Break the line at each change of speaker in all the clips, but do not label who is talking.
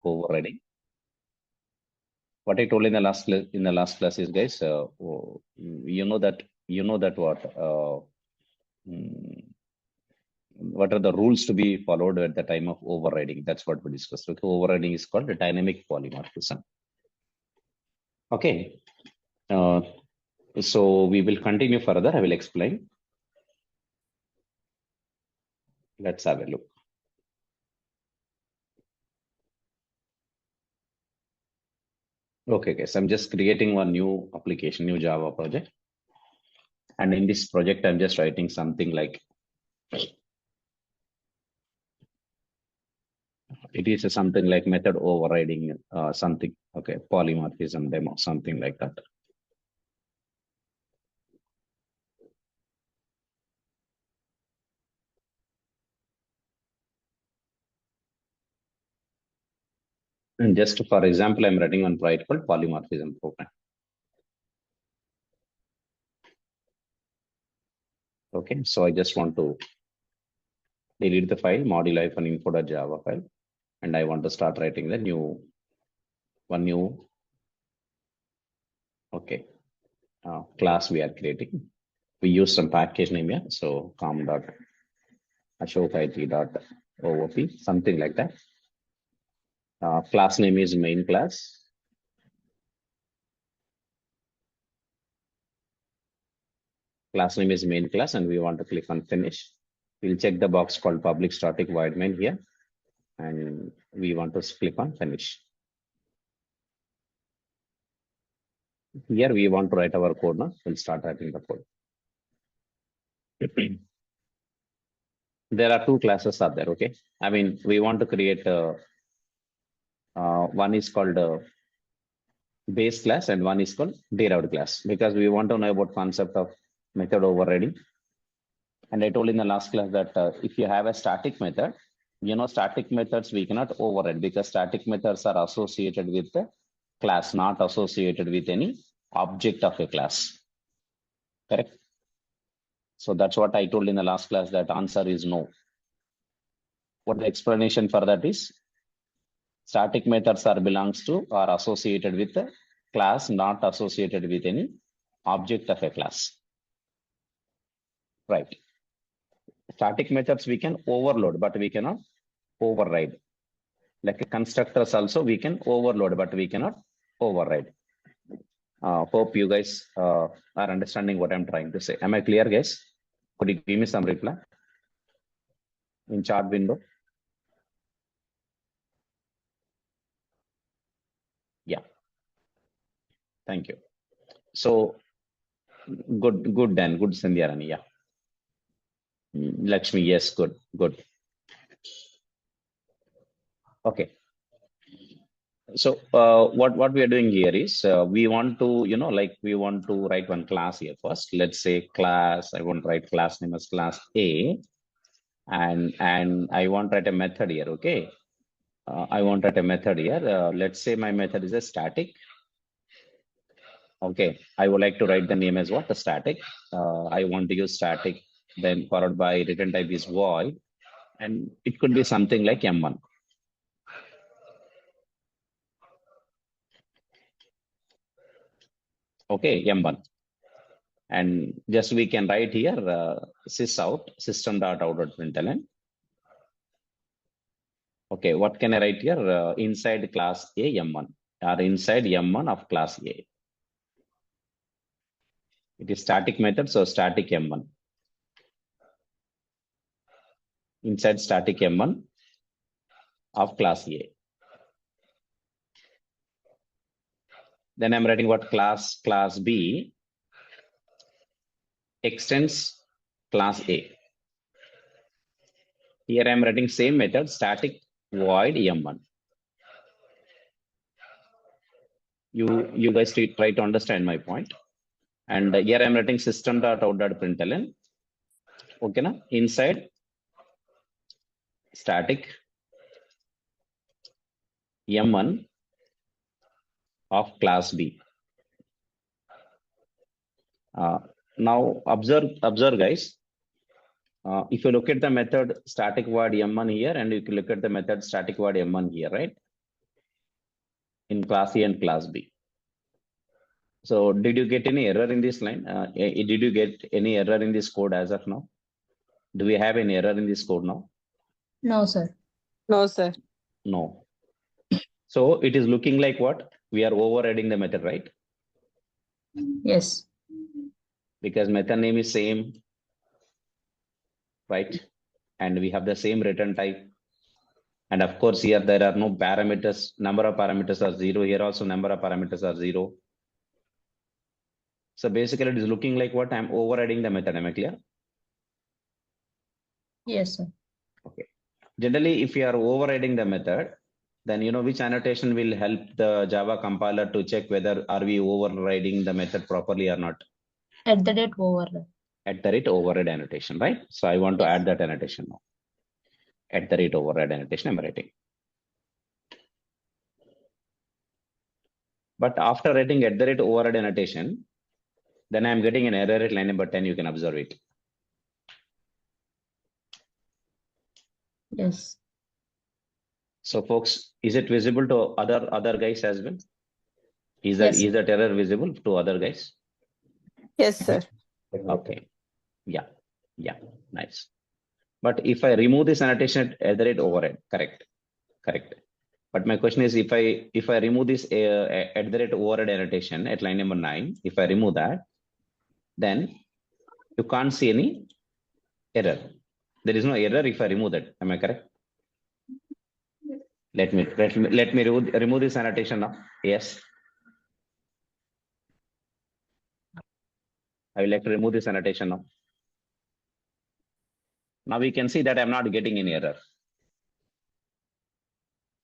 overriding. What I told in the last class is, guys, you know that what are the rules to be followed at the time of overriding? That's what we discussed. Okay, overriding is called a dynamic polymorphism. Okay, so we will continue further. I will explain. Let's have a look. Okay, guys, I'm just creating one new application, new Java project. And in this project, I'm just writing something like, it is something like method overriding something. Okay, polymorphism demo, something like that. And just for example, I'm writing one project called polymorphism program. Okay, so I just want to delete the file module-info.java file, and I want to start writing the new okay class we are creating. We use some package name here, so com.ashokit.oop, something like that. Class name is main class. Class name is main class, and we want to click on finish. We'll check the box called public static void main here, and we want to click on finish. Here we want to write our code now. We'll start writing the code. There are two classes are there. Okay, I mean we want to create one is called base class and one is called derived class, because we want to know about concept of method overriding. And I told in the last class that if you have a static method, static methods we cannot override, because static methods are associated with the class, not associated with any object of a class. Correct? So that's what I told in the last class, that answer is no. What the explanation for that is, static methods are associated with the class, not associated with any object of a class. Right. Static methods we can overload, but we cannot override. Like constructors also we can overload, but we cannot override. Hope you guys are understanding what I'm trying to say. Am I clear, guys? Could you give me some reply in chat window? Yeah. Thank you. So good Dan, good Sandhya Rani. Yeah. Lakshmi, yes, good. Okay. So what we are doing here is we want to, we want to write one class here first. Let's say class, I want to write class name as class A, and I want to write a method here. Okay. I want to write a method here. Let's say my method is a static. Okay. I would like to write the name as what? The static. I want to use static, then followed by return type is void, and it could be something like M1. Okay, M1. And just we can write here sysout, system.out.println. Okay, what can I write here? Inside class A M1, or inside M1 of class A. It is static method, so static M1. Inside static M1 of class A. Then I'm writing what? Class B extends class A. Here I'm writing same method, static void M1. You guys try to understand my point. And here I'm writing system.out.println. Okay, na? Inside static M1 of class B. Now observe guys. If you look at the method static void M1 here, and you can look at the method static void M1 here, right? in class A and class B. So did you get any error in this line? Did you get any error in this code as of now? Do we have any error in this code now?
No, sir.
No, sir.
No. So it is looking like what? We are overriding the method, right?
Yes.
Because method name is same, right? And we have the same return type. And of course, here there are no parameters. Number of parameters are 0. Here also number of parameters are 0. So basically it is looking like what? I'm overriding the method. Am I clear?
Yes, sir.
Okay. Generally, if you are overriding the method, then you know which annotation will help the Java compiler to check whether are we overriding the method properly or not.
@ override.
@override annotation, right? So I want to add that annotation now. @override annotation I'm writing. But after writing @override annotation, then I'm getting an error at line number 10. You can observe it.
Yes.
So folks, is it visible to other guys as well? Is that error visible to other guys?
Yes, sir.
Okay. Yeah. Nice. But if I remove this annotation at @override, correct. But my question is, if I remove this @override annotation at line number 9, if I remove that, then you can't see any error. There is no error if I remove that. Am I correct? Let me remove this annotation now. Yes. I will like to remove this annotation now. Now we can see that I'm not getting any error.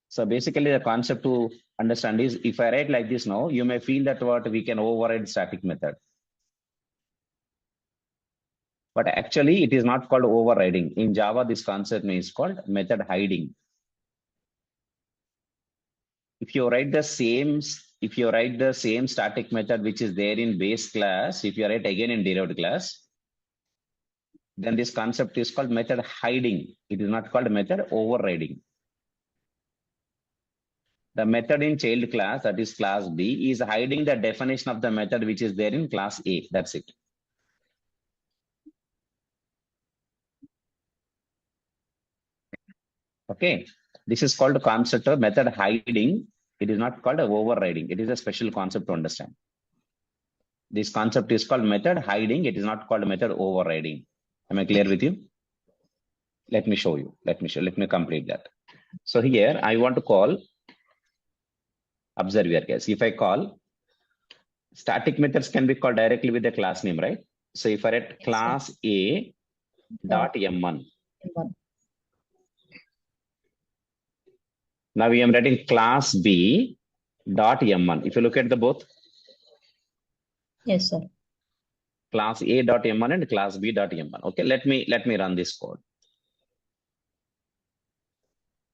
So basically the concept to understand is, if I write like this now, you may feel that what we can override static method. But actually it is not called overriding. In Java, this concept is called method hiding. If you write the same static method which is there in base class, if you write again in derived class, then this concept is called method hiding. It is not called method overriding. The method in child class, that is class B, is hiding the definition of the method which is there in class A. That's it. Okay. This is called concept of method hiding. It is not called overriding. It is a special concept to understand. This concept is called method hiding. It is not called method overriding. Am I clear with you? Let me show you. Let me complete that. So here I want to call, observe here guys. If I call, static methods can be called directly with the class name, right? So if I write class A dot M1. Now we am writing class B dot M1. If you look at the both.
Yes, sir.
Class A dot M1 and class B dot M1. Okay, let me run this code.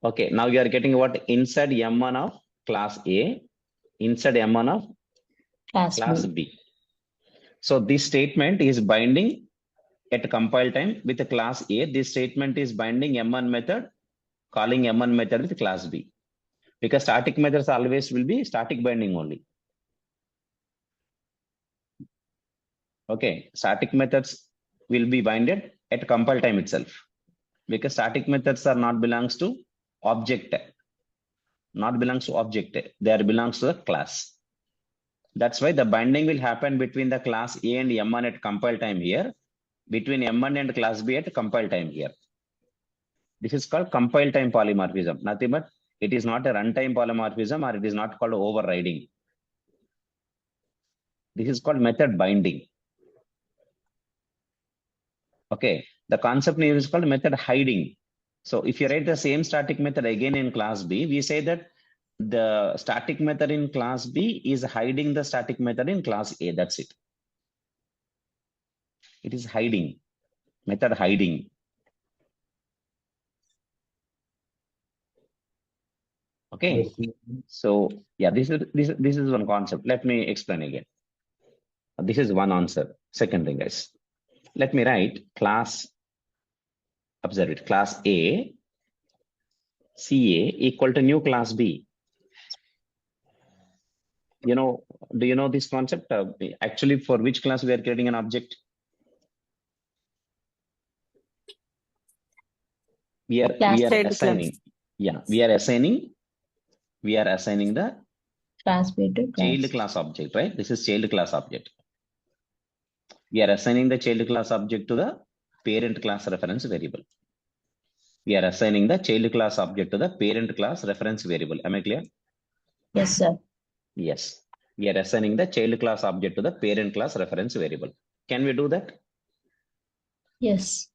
Okay, now you are getting what? Inside M1 of class A, inside M1 of class B. So this statement is binding at compile time with the class A. This statement is binding M1 method, calling M1 method with class B. Because static methods always will be static binding only. Okay, static methods will be binded at compile time itself. Because static methods are not belongs to object. They are belongs to the class. That's why the binding will happen between the class A and M1 at compile time here, between M1 and class B at compile time here. This is called compile time polymorphism. Nothing but it is not a runtime polymorphism, or it is not called overriding. This is called method binding. Okay, the concept name is called method hiding. So if you write the same static method again in class B, we say that the static method in class B is hiding the static method in class A. That's it. It is hiding, method hiding. Okay, so yeah, this is one concept. Let me explain again. This is one answer. Second thing, guys. Let me write class, observe it, class A, CA equal to new class B. You know, do you know this concept? Actually, for which class we are creating an object? We are
Class
child
assigning. Yeah, we are assigning the
class B to
child
class.
class object, right? This is child class object. We are assigning the child class object to the parent class reference variable. We are assigning the child class object to the parent class reference variable. Am I clear?
Yes, sir.
Yes. We are assigning the child class object to the parent class reference variable. Can we do that?
Yes.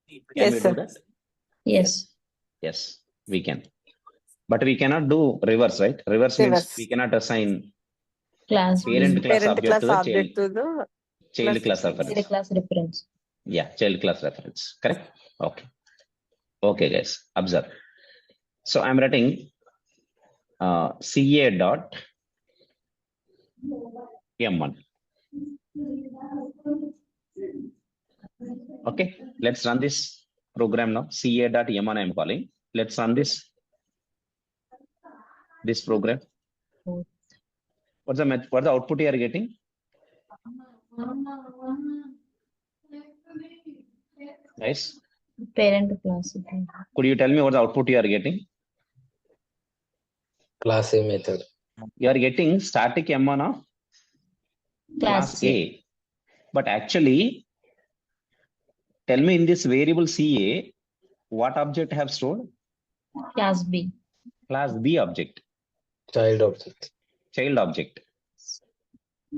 Can
Yes,
we
sir.
do that?
Yes.
Yes, we can. But we cannot do reverse, right? Reverse means
Reverse.
we cannot assign
Class
parent
B.
class
Parent
object
class
to the
object to the
child class
child.
reference.
Child class reference.
Yeah, child class reference. Correct? Okay. Okay, guys. Observe. So I'm writing CA dot M1. Okay, let's run this program now. CA dot M1 I'm calling. Let's run this program. What's the output you are getting? Guys,
Parent class.
could you tell me what the output you are getting?
Class A method.
You are getting static M1 of class A. But actually, tell me in this variable CA, what object have stored?
Class B.
Class B object,
Child object.
child object.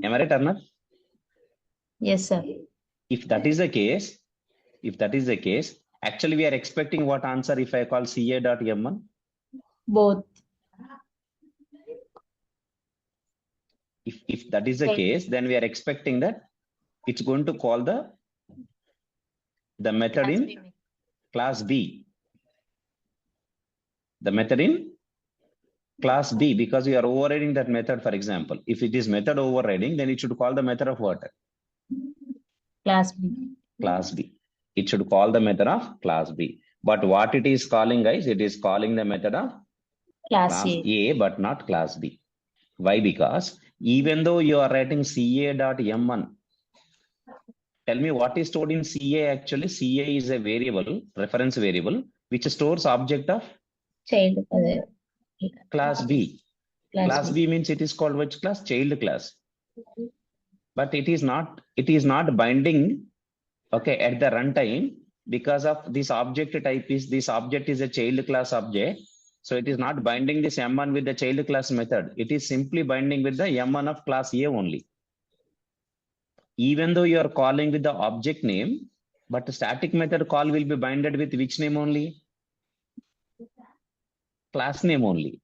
Am I right, Arnav?
Yes, sir.
If that is the case, actually we are expecting what answer if I call CA dot M1?
Both.
If that is the case, then we are expecting that it's going to call the method in class B. The method in class B, because we are overriding that method, for example. If it is method overriding, then it should call the method of what?
Class B.
Class B. It should call the method of class B. But what it is calling, guys, it is calling the method of
Class A.
A, but not class B. Why? Because even though you are writing CA dot M1, tell me what is stored in CA actually. CA is a variable, reference variable, which stores object of
Child.
class B. Class B means it is called which class? Child class. But it is not binding, okay, at the runtime, because of this object type this object is a child class object. So it is not binding this M1 with the child class method. It is simply binding with the M1 of class A only. Even though you are calling with the object name, but the static method call will be binded with which name only? Class name only.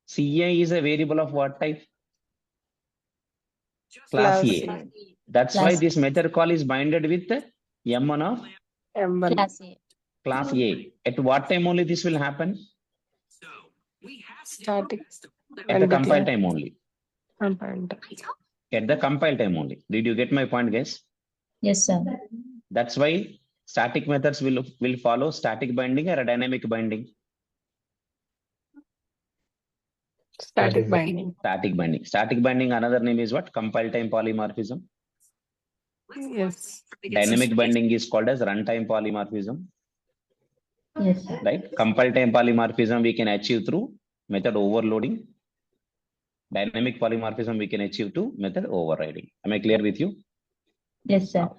CA is a variable of what type? Class A. That's why this method call is binded with the M1 of
M1.
Class A.
class A. At what time only this will happen?
Static.
At the compile time only.
Compiled.
At the compile time only. Did you get my point, guys?
Yes, sir.
That's why static methods will follow static binding or a dynamic binding.
Static binding.
Static binding. Static binding, another name is what? Compile time polymorphism.
Yes.
Dynamic binding is called as runtime polymorphism.
Yes, sir.
Right? Compile time polymorphism we can achieve through method overloading. Dynamic polymorphism we can achieve through method overriding. Am I clear with you?
Yes, sir.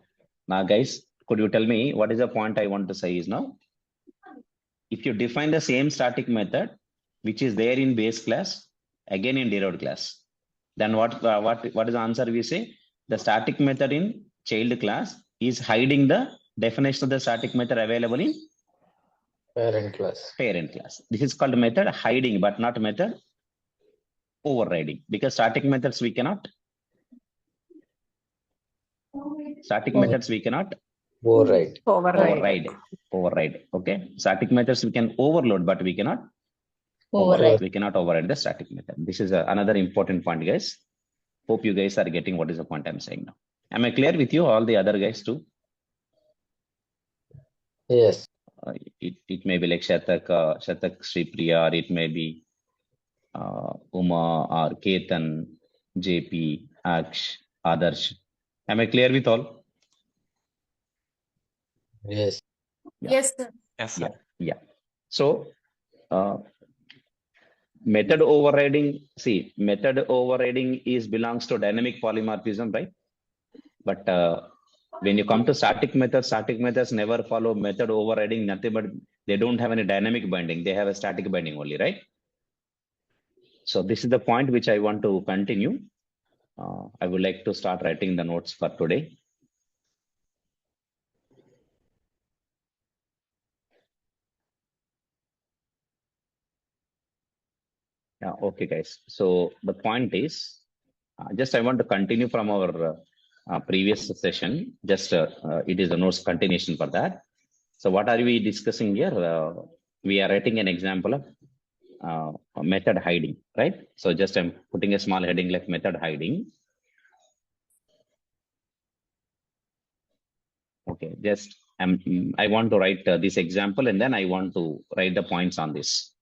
Now, guys, could you tell me what is the point I want to say is now? If you define the same static method, which is there in base class, again in derived class, then what is the answer we say? The static method in child class is hiding the definition of the static method available in
Parent class.
parent class. This is called method hiding, but not method overriding, because static methods we cannot
Override.
override. Okay, static methods we can overload, but we cannot
Override.
we cannot override the static method. This is another important point, guys. Hope you guys are getting what is the point I'm saying now. Am I clear with you? All the other guys too?
Yes.
It may be like Shatak, Sri Priya, or it may be Uma or Ketan, JP, Aksh, Adarsh. Am I clear with all?
Yes.
Yeah.
Yes, sir.
Yes,
Yeah.
sir.
Yeah. So, method overriding, see, method overriding belongs to dynamic polymorphism, right? But when you come to static methods never follow method overriding, nothing but they don't have any dynamic binding. They have a static binding only, right? So this is the point which I want to continue. I would like to start writing the notes for today. Yeah, okay, guys. So the point is, just I want to continue from our previous session. Just it is a notes continuation for that. So what are we discussing here? We are writing an example of method hiding, right? So just I'm putting a small heading like method hiding. Okay, just I want to write this example and then I want to write the points on this.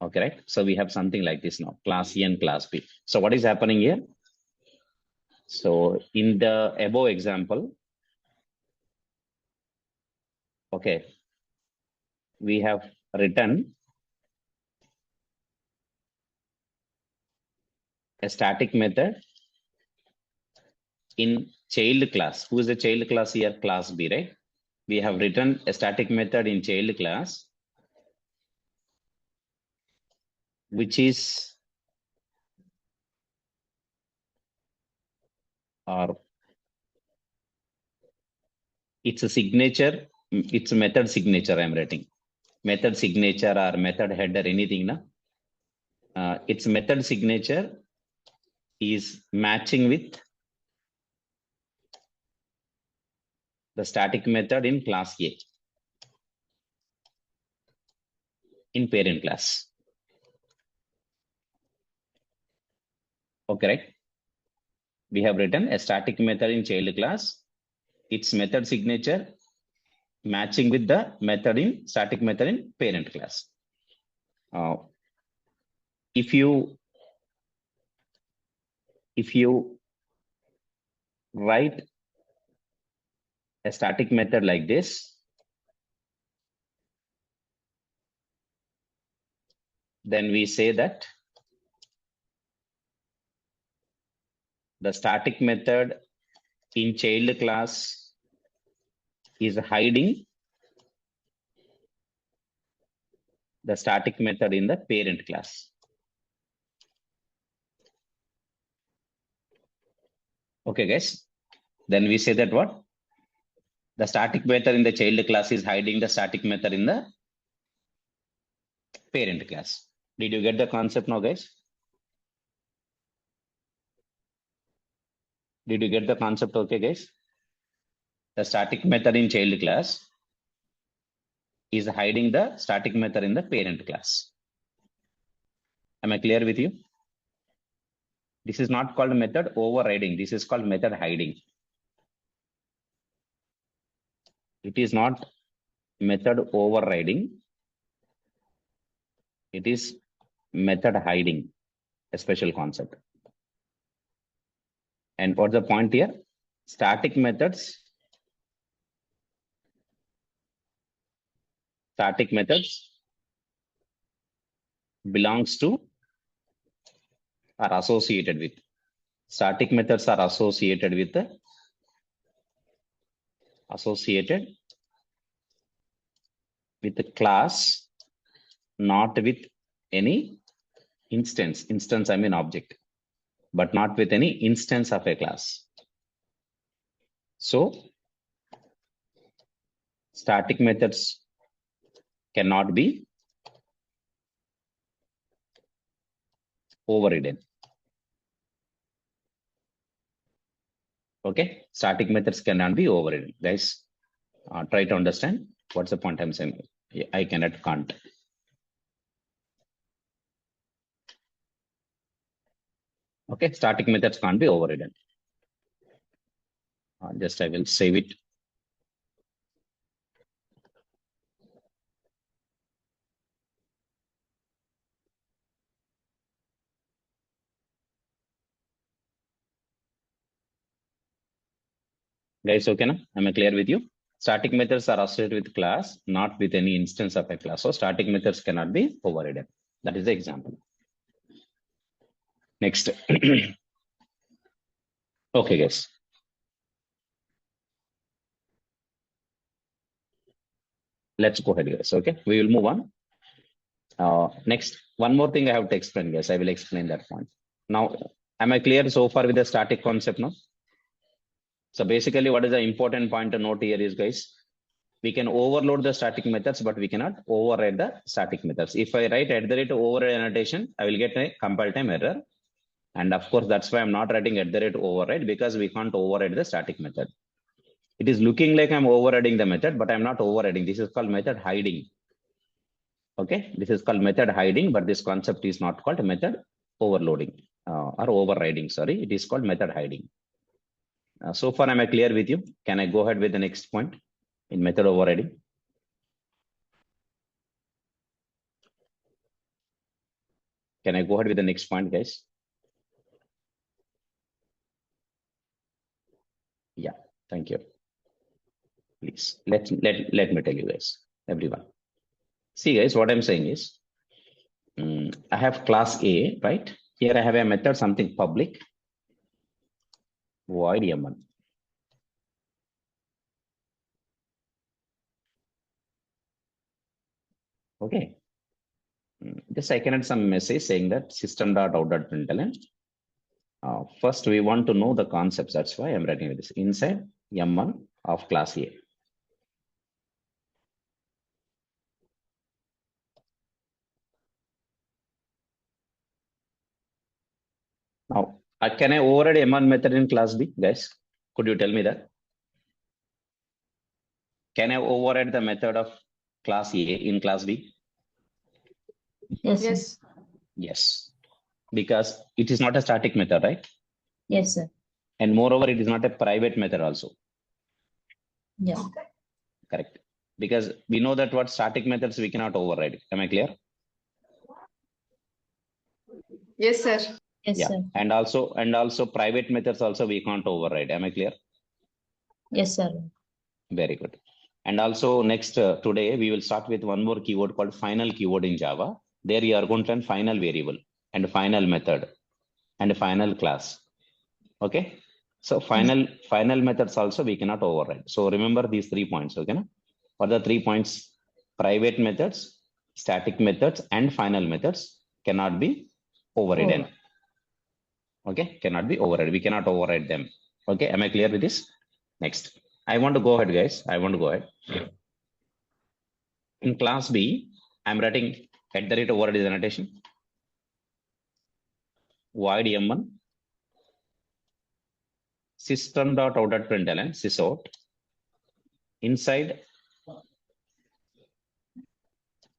Okay, right? So we have something like this now, class E and class B. So what is happening here? So in the above example, okay, we have written a static method in child class. Who is the child class here? Class B, right? We have written a static method in child class, which is, or it's a signature, it's a method signature I'm writing. Method signature or method header, anything, na? Its method signature is matching with the static method in class A, in parent class. Okay, right? We have written a static method in child class, its method signature matching with the method in static method in parent class. If you write a static method like this, then we say that the static method in child class is hiding the static method in the parent class. Okay, guys. Then we say that what? The static method in the child class is hiding the static method in the parent class. Did you get the concept now, guys? Did you get the concept? Okay, guys. The static method in child class is hiding the static method in the parent class. Am I clear with you? This is not called method overriding. This is called method hiding. It is not method overriding. It is method hiding, a special concept. And what's the point here? Static methods belongs to, are associated with. Static methods are associated with the class, not with any instance. Instance, I mean object, but not with any instance of a class. So static methods cannot be overridden. Okay, static methods cannot be overridden. Guys, try to understand what's the point I'm saying. I can't. Okay, static methods can't be overridden. Just I will save it. Guys, okay now? Am I clear with you? Static methods are associated with class, not with any instance of a class. So static methods cannot be overridden. That is the example. Next. Okay, guys. Let's go ahead, guys. Okay, we will move on. Next, one more thing I have to explain, guys. I will explain that point. Now, am I clear so far with the static concept now? So basically, what is the important point to note here is, guys, we can overload the static methods, but we cannot override the static methods. If I write @override annotation, I will get a compile time error. And of course, that's why I'm not writing @override, because we can't override the static method. It is looking like I'm overriding the method, but I'm not overriding. This is called method hiding. Okay, this is called method hiding, but this concept is not called method overloading or overriding. Sorry, it is called method hiding. So far, am I clear with you? Can I go ahead with the next point in method overriding? Can I go ahead with the next point, guys? Yeah, thank you. Please let me tell you guys, everyone. See, guys, what I'm saying is, I have class A, right? Here I have a method, something public, void m1. Okay. Just I can add some message saying that system.out.println. First, we want to know the concepts. That's why I'm writing this inside m1 of class A. Now, can I override m1 method in class B, guys? Could you tell me that? Can I override the method of class A in class B?
Yes, sir.
Yes.
Yes, because it is not a static method, right?
Yes, sir.
And moreover, it is not a private method also.
Yeah.
Correct. Because we know that what static methods we cannot override. Am I clear?
Yes, sir.
Yes,
Yeah.
sir.
And also private methods also we can't override. Am I clear?
Yes, sir.
Very good. And also next today we will start with one more keyword called final keyword in Java. There you are going to learn final variable and final method and final class. Okay. So final methods also we cannot override. So remember these 3 points. Okay. Na? What are the 3 points? Private methods, static methods, and final methods cannot be overridden. Okay, cannot be override. We cannot override them. Okay, am I clear with this? Next, I want to go ahead, guys. I want to go ahead. In class B, I'm writing @override is annotation. Void m1 system.out.println sysout inside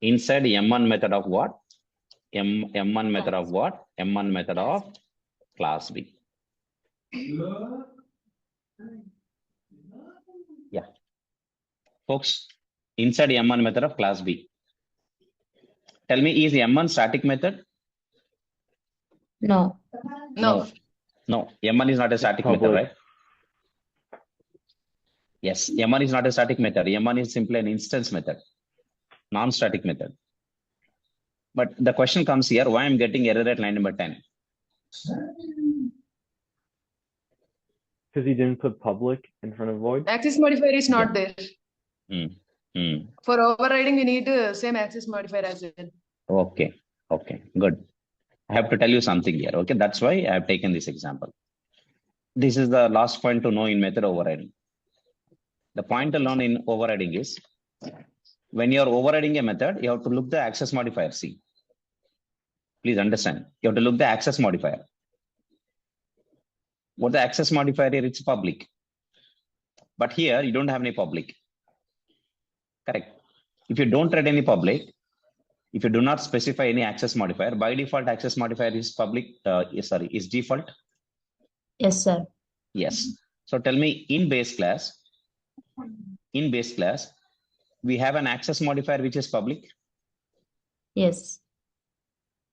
m1 method of what? M1 method of what? M1 method of class B. Yeah. Folks, inside M1 method of class B. Tell me, is M1 static method?
No.
No.
No, M1 is not a static method, right? Yes, M1 is not a static method. M1 is simply an instance method, non-static method. But the question comes here, why I'm getting error at line number 10?
Because he didn't put public in front of void.
Access modifier is not there. For overriding, we need the same access modifier as well.
Okay, good. I have to tell you something here. Okay, that's why I have taken this example. This is the last point to know in method overriding. The point to learn in overriding is when you are overriding a method, you have to look the access modifier. See, please understand. You have to look the access modifier. What the access modifier here? It's public. But here you don't have any public. Correct. If you don't write any public, if you do not specify any access modifier, by default access modifier is public. Is default.
Yes, sir.
Yes. So tell me, in base class, we have an access modifier which is public.
Yes.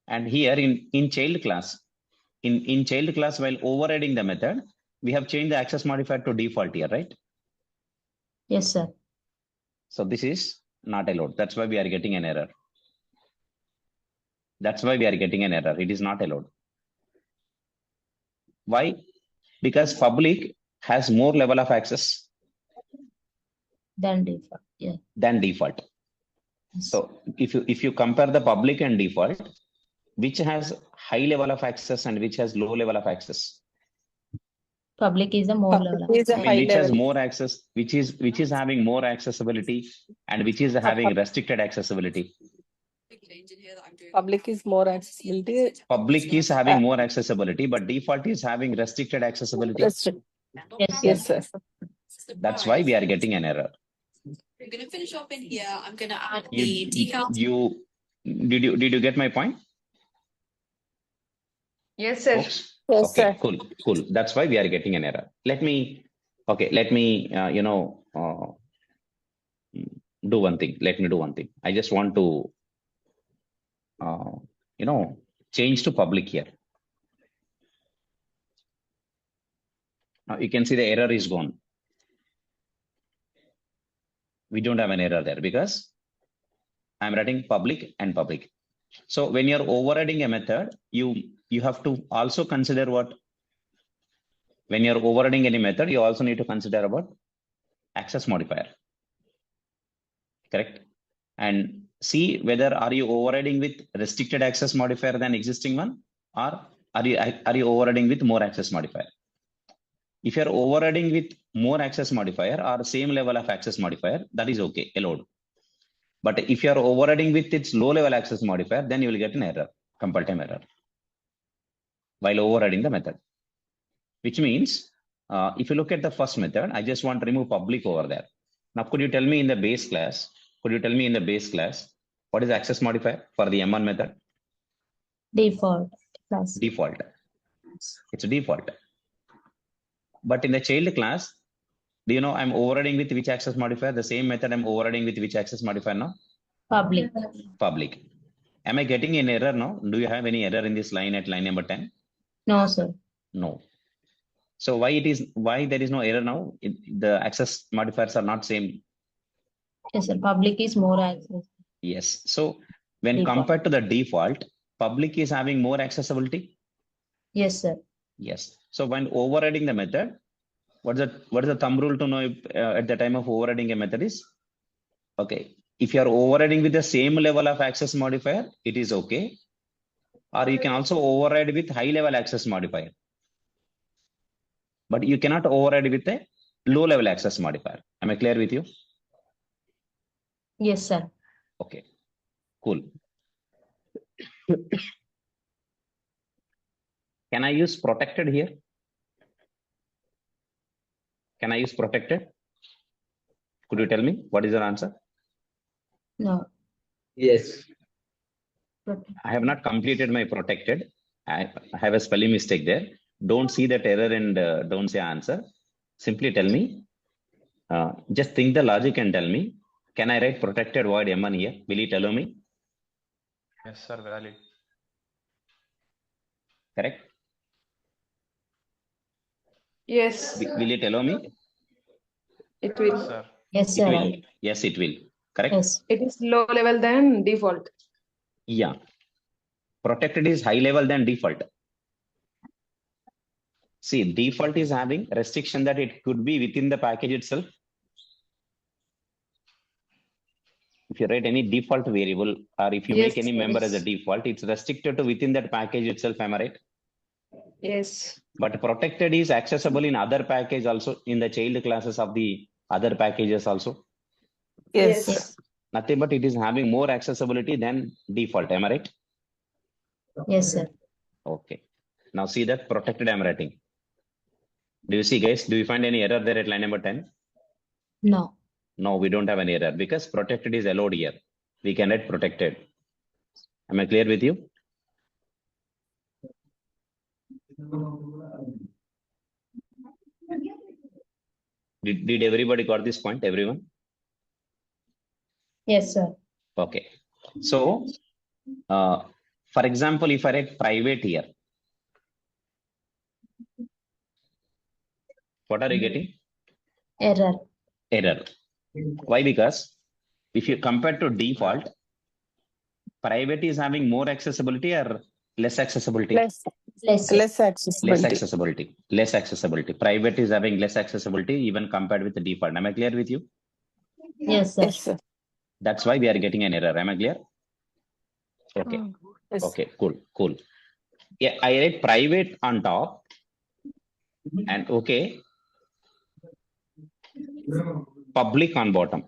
And here in child class, in child class, while overriding the method, we have changed the access modifier to default here, right?
Yes, sir.
So this is not allowed. That's why we are getting an error. That's why we are getting an error. It is not allowed. Why? Because public has more level of access
Then default. Yeah.
than default.
Yes.
So if you compare the public and default, which has high level of access and which has low level of access?
Public is a more level.
Public is a
I mean,
high
which has
level.
more access, which is having more accessibility, and which is having restricted accessibility.
Public is more accessibility.
Public is having more accessibility, but default is having restricted accessibility.
Restrict.
Yes,
Yes, sir.
That's why we are getting an error.
We're going to finish off in here. I'm going to add
You,
the decals.
did you get my point,
Yes, sir.
folks?
Yes,
Okay,
sir.
cool. That's why we are getting an error. Let me do one thing. Let me do one thing. I just want to, change to public here. Now you can see the error is gone. We don't have an error there because I'm writing public and public. So when you're overriding a method, you have to also consider what, when you're overriding any method, you also need to consider about access modifier. Correct? And see whether are you overriding with restricted access modifier than existing one, or are you overriding with more access modifier? If you're overriding with more access modifier or same level of access modifier, that is okay, allowed. But if you're overriding with its low level access modifier, then you will get an error, compile time error, while overriding the method. Which means, if you look at the first method, I just want to remove public over there. Now, could you tell me in the base class, what is access modifier for the M1 method?
Default class.
Default. It's a default. But in the child class, do you know I'm overriding with which access modifier? The same method I'm overriding with which access modifier now?
Public.
Public. Am I getting an error now? Do you have any error in this line at line number 10?
No, sir.
No. So why there is no error now? The access modifiers are not same.
Yes, sir. Public is more access.
Yes. So when
Default.
compared to the default, public is having more accessibility.
Yes, sir.
Yes. So when overriding the method, what is the thumb rule to know if, at the time of overriding a method is? Okay. If you are overriding with the same level of access modifier, it is okay. Or you can also override with high level access modifier. But you cannot override with a low level access modifier. Am I clear with you?
Yes, sir.
Okay. Cool. Can I use protected here? Can I use protected? Could you tell me what is your answer?
No.
Yes.
I have not completed my protected. I have a spelling mistake there. Don't see that error and don't say answer. Simply tell me. Just think the logic and tell me. Can I write protected void M1 here? Will it allow me?
Yes, sir, valid.
Correct?
Yes,
Will it allow me?
it
Yes,
will.
sir.
Yes,
It
sir.
will. Yes, it will. Correct?
Yes.
It is low level than default.
Yeah. Protected is high level than default. See, default is having restriction that it could be within the package itself. If you write any default variable or if you
Yes,
make any member as a
yes.
default, it's restricted to within that package itself. Am I right?
Yes.
But protected is accessible in other package also, in the child classes of the other packages also.
Yes.
Yes.
Nothing but it is having more accessibility than default. Am I right?
Yes, sir.
Okay. Now see that protected I'm writing. Do you see, guys? Do you find any error there at line number 10?
No.
No, we don't have any error because protected is allowed here. We can write protected. Am I clear with you? Did everybody got this point? Everyone?
Yes, sir.
Okay. So, for example, if I write private here, What are you getting?
Error.
Error. Why? Because if you compare to default, private is having more accessibility or less accessibility?
Less,
Less.
less
Less
accessibility.
accessibility. Less accessibility. Private is having less accessibility even compared with the default. Am I clear with you?
Yes, sir.
Yes, sir.
That's why we are getting an error. Am I clear? Okay.
Yes.
Okay. Cool. Cool. Yeah, I write private on top and okay, public on bottom.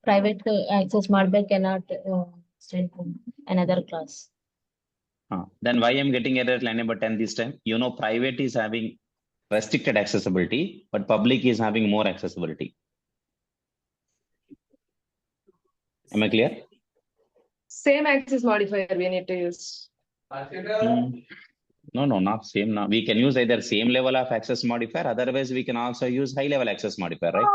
Private access module cannot send to another class.
Then why I'm getting error at line number 10 this time? You know, private is having restricted accessibility, but public is having more accessibility. Am I clear?
Same access modifier we need to use.
No, not same. Now we can use either same level of access modifier. Otherwise, we can also use high level access modifier, right?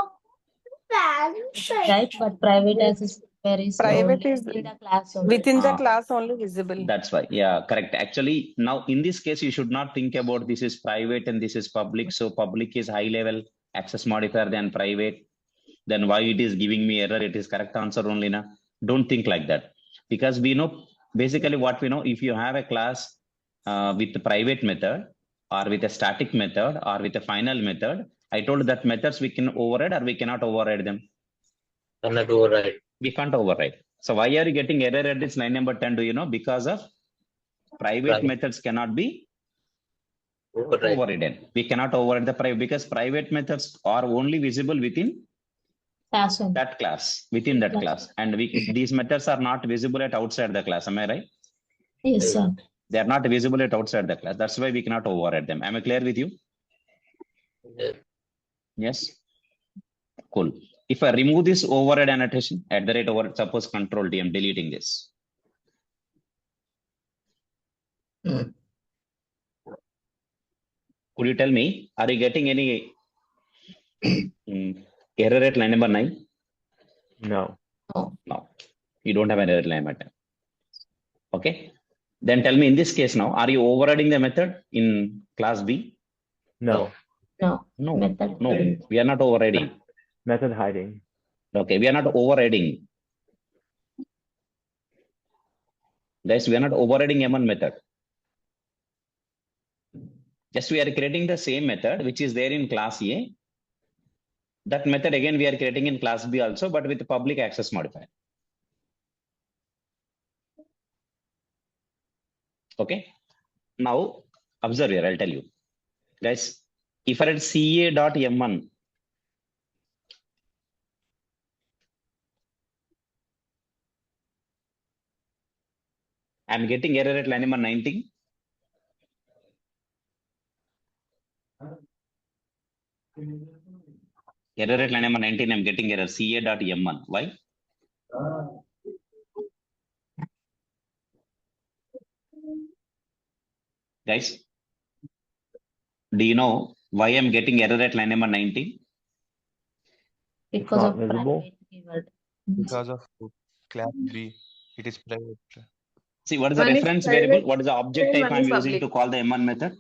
Right, but private access is
Private
only
is
in the class only.
within the class only visible.
That's why. Yeah, correct. Actually, now in this case, you should not think about this is private and this is public. So public is high level access modifier than private. Then why it is giving me error? It is correct answer only. Na? Don't think like that. Because we know, basically what we know, if you have a class with the private method or with a static method or with a final method, I told that methods we can override or we cannot override them.
Cannot override.
We can't override. So why are you getting error at this line number 10? Do you know? Because of private methods cannot be overridden. We cannot override the private because private methods are only visible within
Class only.
that class, within that class. And these methods are not visible at outside the class. Am I right?
Yes, sir.
They are not visible at outside the class. That's why we cannot override them. Am I clear with you?
Yeah.
Yes. Cool. If I remove this override annotation at the rate over, suppose control D, I'm deleting this. Could you tell me, are you getting any error at line number 9?
No.
No. You don't have an error at line number 10. Okay. Then tell me in this case now, are you overriding the method in class B?
No.
No.
No.
Method.
No. We are not overriding.
Method hiding.
Okay. We are not overriding. Guys, we are not overriding M1 method. Just we are creating the same method which is there in class A. That method again we are creating in class B also, but with public access modifier. Okay. Now observe here, I'll tell you. Guys, if I write CA.M1, I'm getting error at line number 19. Error at line number 19, I'm getting error CA.M1. Why? Guys, do you know why I'm getting error at line number 19?
Because
not
of
visible.
private keyword.
Because of class B, it is private.
See, what is the
One is
reference
private,
variable? What is the object
and
type
one
I'm
is
using
public.
to call the M1 method?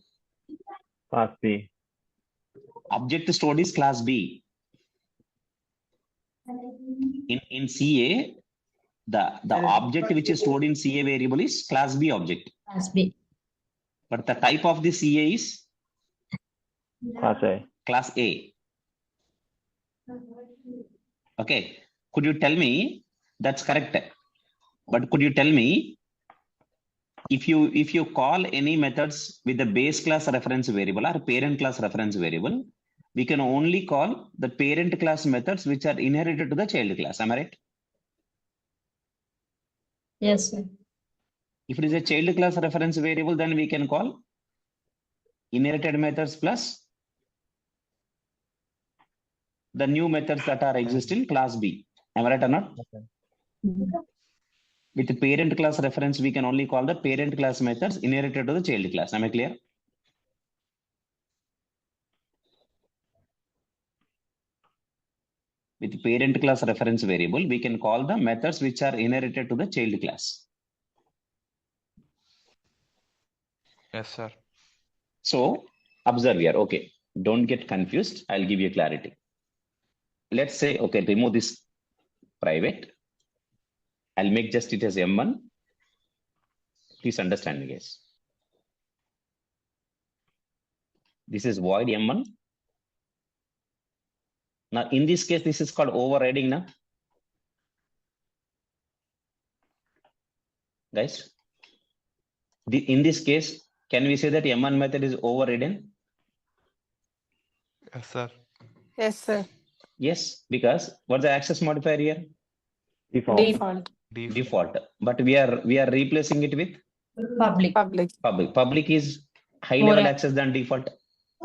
Class B.
Object stored is class B. In CA, the object which is stored in CA variable is class B object.
Class B.
But the type of the CA is
Class A.
class A. Okay. Could you tell me that's correct? But could you tell me if you call any methods with the base class reference variable or parent class reference variable, we can only call the parent class methods which are inherited to the child class. Am I right?
Yes, sir.
If it is a child class reference variable, then we can call inherited methods plus the new methods that are exist in class B. Am I right or not? With the parent class reference, we can only call the parent class methods inherited to the child class. Am I clear? With parent class reference variable, we can call the methods which are inherited to the child class.
Yes, sir.
So observe here. Okay. Don't get confused. I'll give you clarity. Let's say, okay, remove this private. I'll make just it as M1. Please understand me, guys. This is void M1. Now, in this case, this is called overriding now. Guys, in this case, can we say that M1 method is overridden?
Yes, sir.
Yes, sir.
Yes, because what's the access modifier here?
Default.
Default.
Default. But we are replacing it with
Public.
Public.
public. Public is high
More
level
ac-
access than default.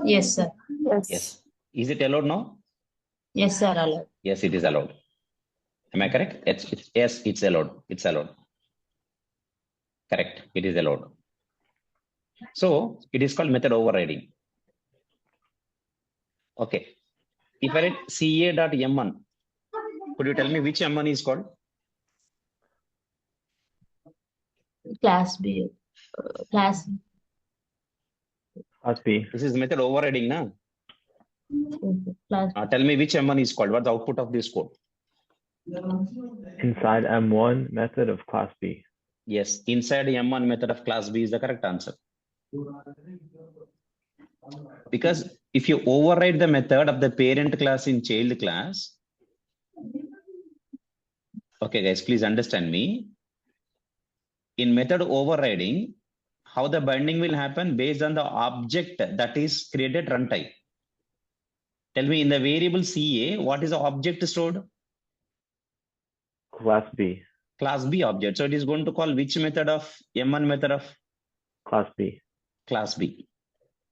Yes, sir.
Yes.
Yes. Is it allowed now?
Yes, sir. Allowed.
Yes, it is allowed. Am I correct? Yes, it's allowed. It's allowed. Correct. It is allowed. So it is called method overriding. Okay. If I write CA.M1, could you tell me which M1 is called?
Class B. Class.
Class B.
This is method overriding, na?
Class.
Tell me which M1 is called. What's the output of this code?
Inside M1 method of class B.
Yes, inside M1 method of class B is the correct answer. Because if you override the method of the parent class in child class, okay guys, please understand me. In method overriding, how the binding will happen based on the object that is created runtime. Tell me in the variable CA, what is the object stored?
Class B.
Class B object. So it is going to call which method of M1 method of
Class B.
class B.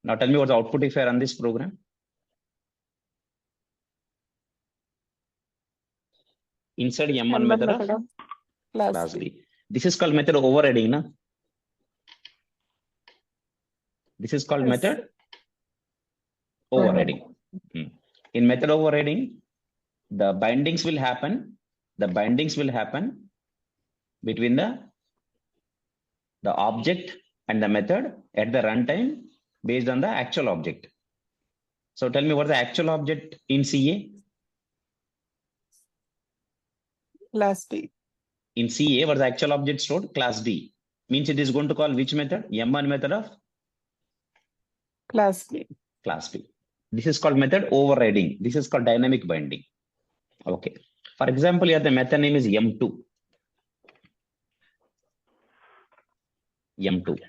Now tell me what's the output if I run this program. Inside M1 method of class B. This is called method overriding, na? This is called
Yes.
method overriding. In method overriding, the bindings will happen. The bindings will happen between the object and the method at the runtime based on the actual object. So tell me what's the actual object in CA?
Class B.
In CA, what's the actual object stored? Class B. Means it is going to call which method? M1 method of
Class B.
class B. This is called method overriding. This is called dynamic binding. Okay. For example, here the method name is M2. M2.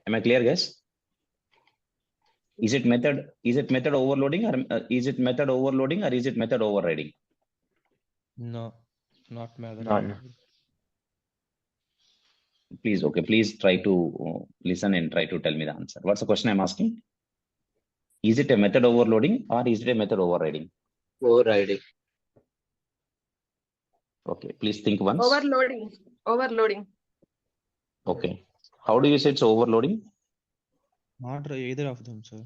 Am I clear, guys? Is it method overloading or is it method overloading or is it method overriding?
No, not method.
None.
Please, okay, please try to listen and try to tell me the answer. What's the question I'm asking? Is it a method overloading or is it a method overriding?
Overriding.
Okay, please think once.
Overloading. Overloading.
Okay. How do you say it's overloading?
Not either of them, sir.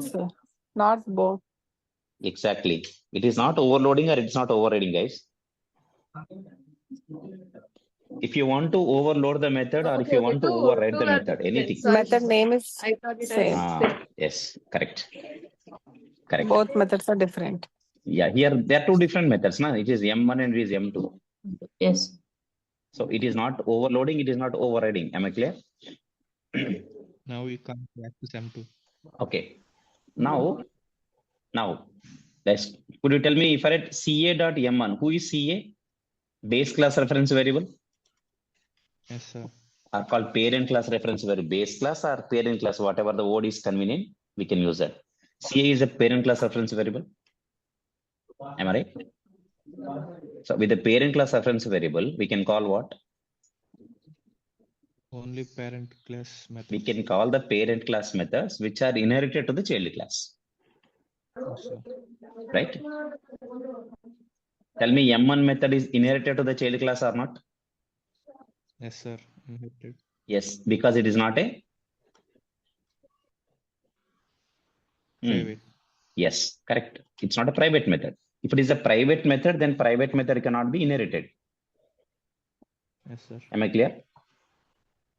Sir. Not both.
Exactly. It is not overloading or it's not overriding, guys. If you want to overload the method or if you want to override the method, anything.
Method name is
I thought it
same.
was
Yes, correct. Correct.
Both methods are different.
Yeah, here there are two different methods. Na? It is M1 and it is M2.
Yes.
So it is not overloading, it is not overriding. Am I clear?
Now we come back to M2.
Okay. Now, let's, could you tell me if I write CA.M1, who is CA? Base class reference variable?
Yes, sir.
Are called parent class reference variable. Base class or parent class, whatever the word is convenient, we can use that. CA is a parent class reference variable. Am I right? So with the parent class reference variable, we can call what?
Only parent class method.
We can call the parent class methods which are inherited to the child class.
Yes, sir.
Right? Tell me M1 method is inherited to the child class or not?
Yes, sir. Inherited.
Yes, because it is not a
Private.
Yes, correct. It's not a private method. If it is a private method, then private method cannot be inherited.
Yes, sir.
Am I clear?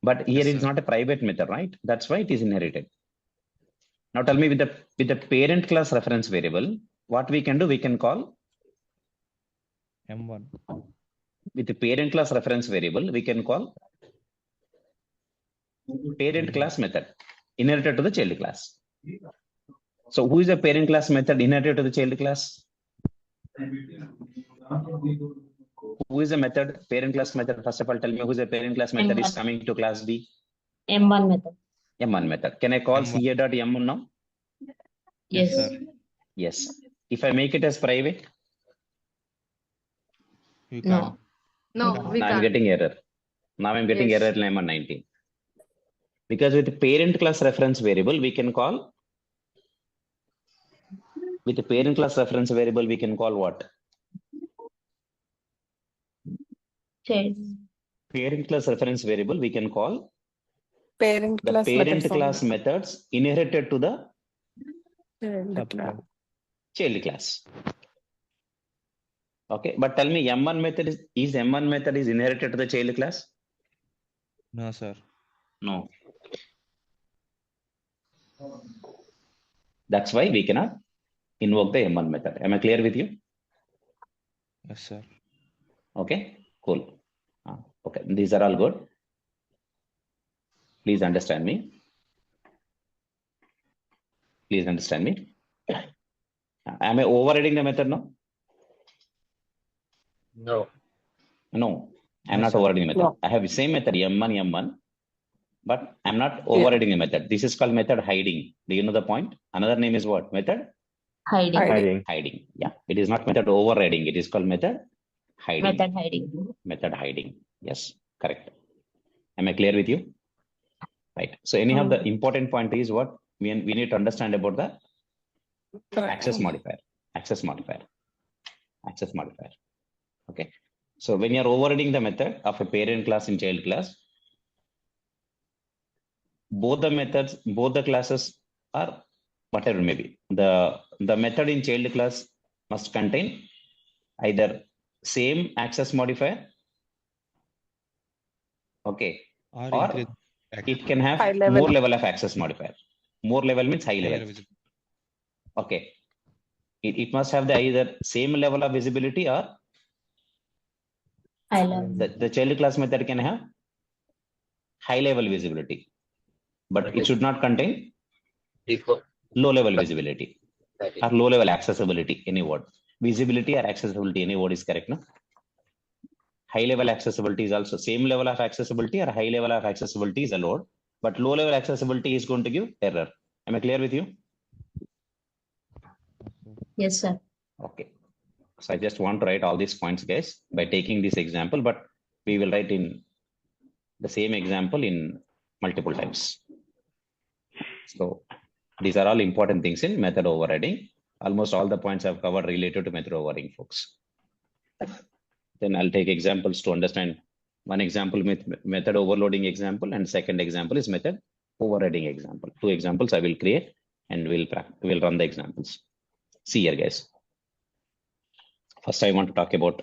But here
Yes,
it is
sir.
not a private method, right? That's why it is inherited. Now tell me with the parent class reference variable, what we can do, we can call
M1.
with the parent class reference variable, we can call parent class method inherited to the child class. So who is the parent class method inherited to the child class? Who is the method, parent class method? First of all, tell me who is the parent class method is
M1.
coming to class B?
M1 method.
M1 method. Can I call
M1.
CA.M1 now?
Yes.
Yes, sir.
Yes. If I make it as private,
You
No.
can't.
No,
No.
we
now I'm
can't.
getting error. Now I'm getting
Yes.
error in M1 19. Because with the parent class reference variable, we can call with the parent class reference variable, we can call what?
Child.
Parent class reference variable, we can call
Parent
the
class
parent
methods
class
only.
methods inherited to the
Child
Subclass.
class.
child class. Okay, but tell me M1 method is M1 method is inherited to the child class?
No, sir.
No. That's why we cannot invoke the M1 method. Am I clear with you?
Yes, sir.
Okay, cool. Okay, these are all good. Please understand me. Please understand me. Am I overriding the method now?
No.
No, I'm
No,
not
sir.
overriding the method.
No.
I have the same method M1, but I'm not overriding the method. This is called method hiding. Do you know the point? Another name is what? Method
Hiding.
Hiding.
hiding. Yeah, it is not method overriding. It is called method hiding.
Method hiding.
Method hiding. Yes, correct. Am I clear with you? Right. So anyhow, the important point is what we need to understand about the access modifier. Access modifier. Access modifier. Okay. So when you're overriding the method of a parent class and child class, both the methods, both the classes are whatever maybe. The method in child class must contain either same access modifier, okay,
Or
or
increase
it can have
High level.
more level of access modifier. More level means high
higher
level.
visibility.
Okay. It must have the either same level of visibility or
High level.
the child class method can have high level visibility, but it should not contain
Default.
low level visibility
That is.
or low level accessibility, any word. Visibility or accessibility, any word is correct, no? High level accessibility is also same level of accessibility or high level of accessibility is allowed, but low level accessibility is going to give error. Am I clear with you?
Yes, sir.
Okay. So I just want to write all these points, guys, by taking this example, but we will write in the same example in multiple times. So these are all important things in method overriding. Almost all the points I've covered related to method overriding, folks. Then I'll take examples to understand. One example method overloading example, and second example is method overriding example. Two examples I will create and we'll run the examples. See here, guys. First, I want to talk about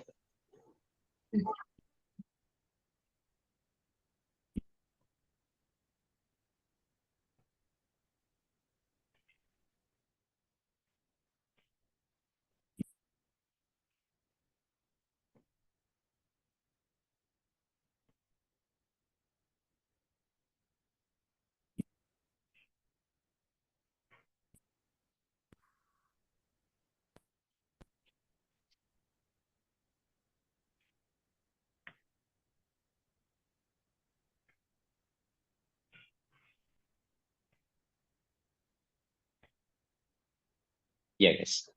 yeah, guys.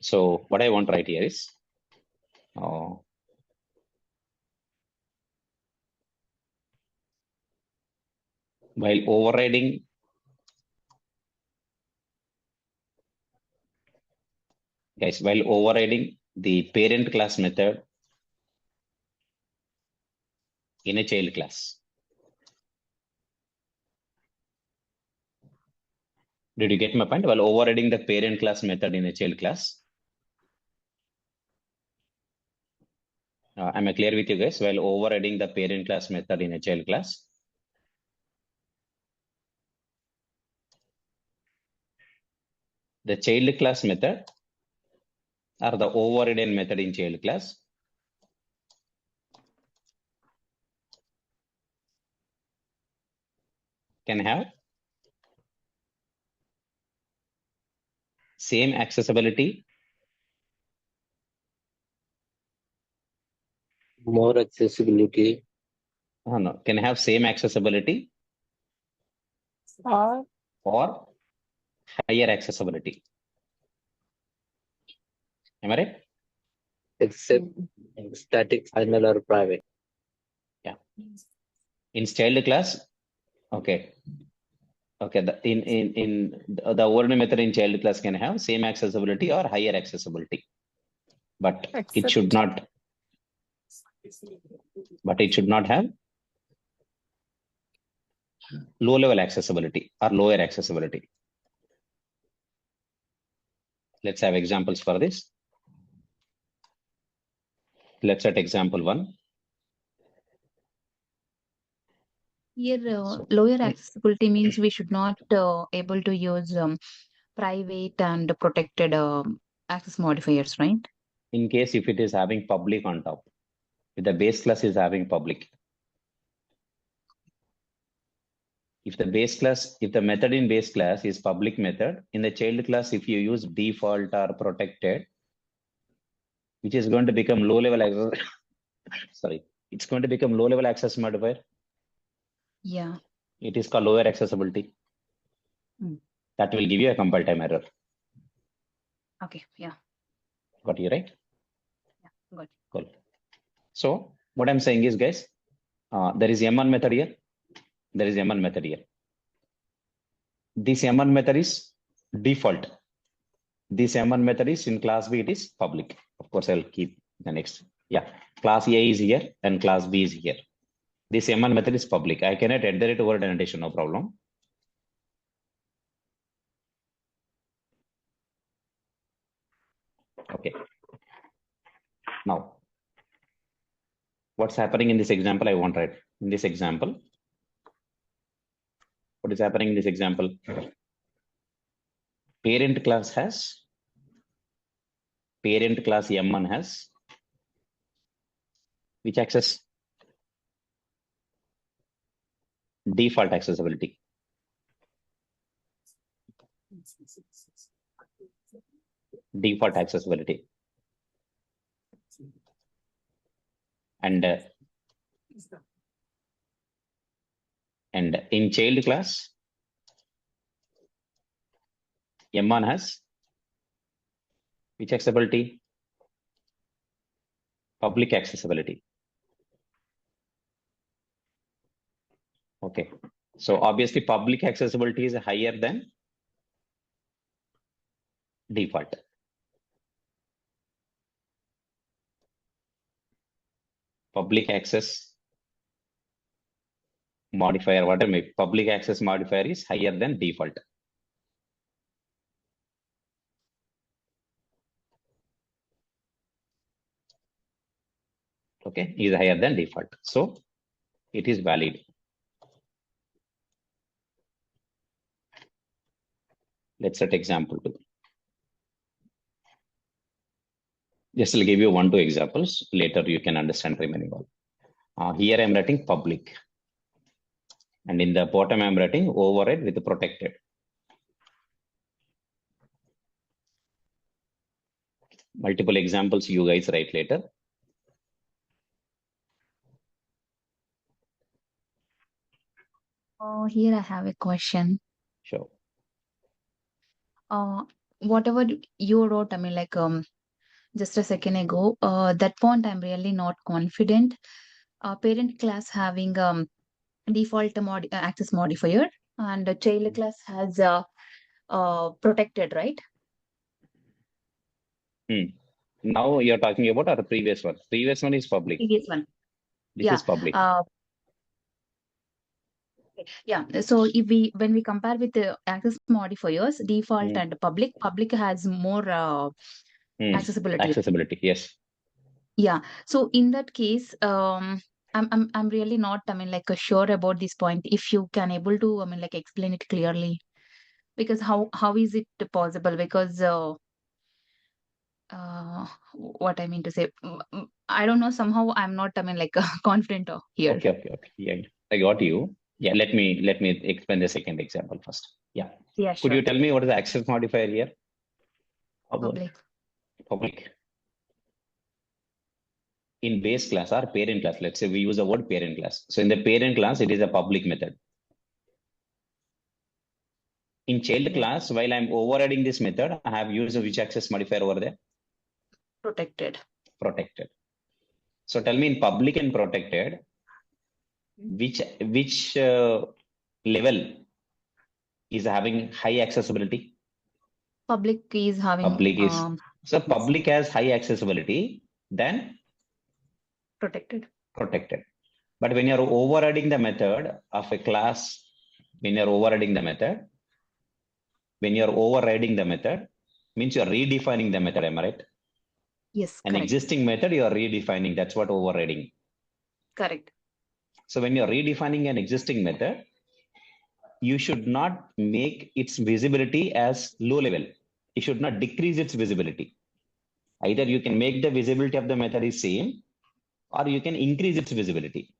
So what I want to write here is while overriding while overriding the parent class method in a child class. Did you get my point? While overriding the parent class method in a child class. Am I clear with you guys? While overriding the parent class method in a child class. The child class method or the overridden method in child class can have same accessibility,
More accessibility.
no, can have same accessibility
Or
or higher accessibility. Am I right?
Except static, final, or private.
In child class, okay. Okay, in the overridden method in child class can have same accessibility or higher accessibility, but it should not. But it should not have low level accessibility or lower accessibility. Let's have examples for this. Let's set example 1.
Here, lower accessibility means we should not able to use private and protected access modifiers, right?
In case if it is having public on top, if the base class is having public. If the method in base class is public method, in the child class, if you use default or protected, which is going to become low level access, sorry, it's going to become low level access modifier.
Yeah.
It is called lower accessibility. That will give you a compile time error.
Okay. Yeah.
Got you right?
Yeah. Got it.
Cool. So what I'm saying is, guys, there is M1 method here. There is M1 method here. This M1 method is default. This M1 method is in class B, it is public. Of course, I'll keep the next. Yeah, class A is here and class B is here. This M1 method is public. I cannot enter it over annotation, no problem. Okay. Now, what's happening in this example? I want to write in this example. What is happening in this example? Parent class M1 has which access? Default accessibility. Default accessibility. And in child class, M1 has which accessibility? Public accessibility. Okay. So obviously public accessibility is higher than default. Public access modifier, whatever, public access modifier is higher than default. Okay, is higher than default. So it is valid. Let's set example 2. Just will give you 1-2 examples. Later you can understand remaining all. Here I am writing public. And in the bottom I am writing override with protected. Multiple examples you guys write later.
Here I have a question.
Sure.
Whatever you wrote, I mean, like just a second ago, that point I'm really not confident. Parent class having default access modifier and the child class has protected, right?
Now you're talking about our previous one. Previous one is public.
Previous one.
This is public.
Yeah. So if when we compare with the access modifiers, default and public has more accessibility.
Accessibility, yes.
Yeah. So in that case, I'm really not, sure about this point. If you can able to, explain it clearly, because how is it possible? Because what I mean to say, I don't know. Somehow I'm not, confident here.
Okay. Yeah, I got you. Yeah, let me explain the second example first. Yeah.
Yeah,
Could
sure.
you tell me what is the access modifier here?
Public.
Public. In base class or parent class, let's say we use the word parent class. So in the parent class, it is a public method. In child class, while I'm overriding this method, I have used which access modifier over there?
Protected.
Protected. So tell me in public and protected, which level is having high accessibility?
Public is having
Public is so public has high accessibility, then
protected.
Protected. But when you're overriding the method of a class, when you're overriding the method means you're redefining the method, am I right?
Yes,
An
correct.
existing method you are redefining. That's what overriding.
Correct.
So when you're redefining an existing method, you should not make its visibility as low level. You should not decrease its visibility. Either you can make the visibility of the method is same, or you can increase its visibility.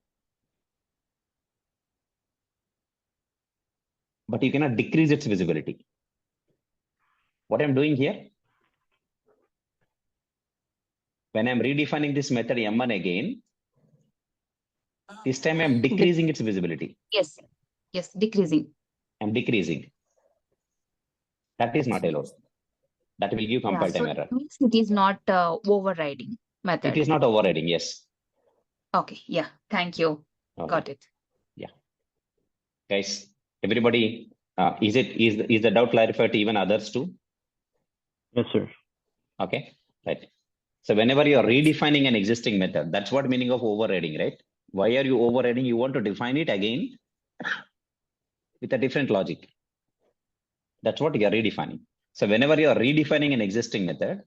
But you cannot decrease its visibility. What I'm doing here, when I'm redefining this method M1 again, this time I'm decreasing its visibility.
Yes. Yes, decreasing.
I'm decreasing. That is not allowed. That will give compile
so
time
that
error.
means it is not overriding method.
It is not overriding, yes.
Okay, yeah. Thank you.
Okay.
Got it.
Yeah. Guys, everybody, is the doubt clarified to even others too?
Yes, sir.
Okay, right. So whenever you are redefining an existing method, that's what meaning of overriding, right? Why are you overriding? You want to define it again with a different logic. That's what you are redefining. So whenever you are redefining an existing method,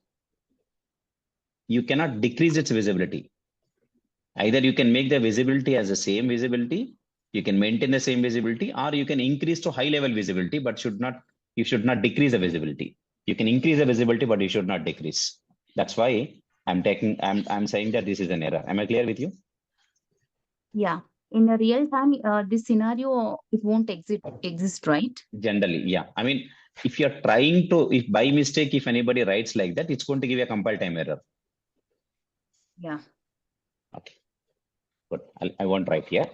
you cannot decrease its visibility. Either you can make the visibility as the same visibility, you can maintain the same visibility, or you can increase to high level visibility, but you should not decrease the visibility. You can increase the visibility, but you should not decrease. That's why I'm saying that this is an error. Am I clear with you?
Yeah. In a real time, this scenario, it won't exist, right?
Generally, yeah. I mean, if you're trying to, if by mistake, if anybody writes like that, it's going to give you a compile time error.
Yeah.
Okay. Good. I won't write here.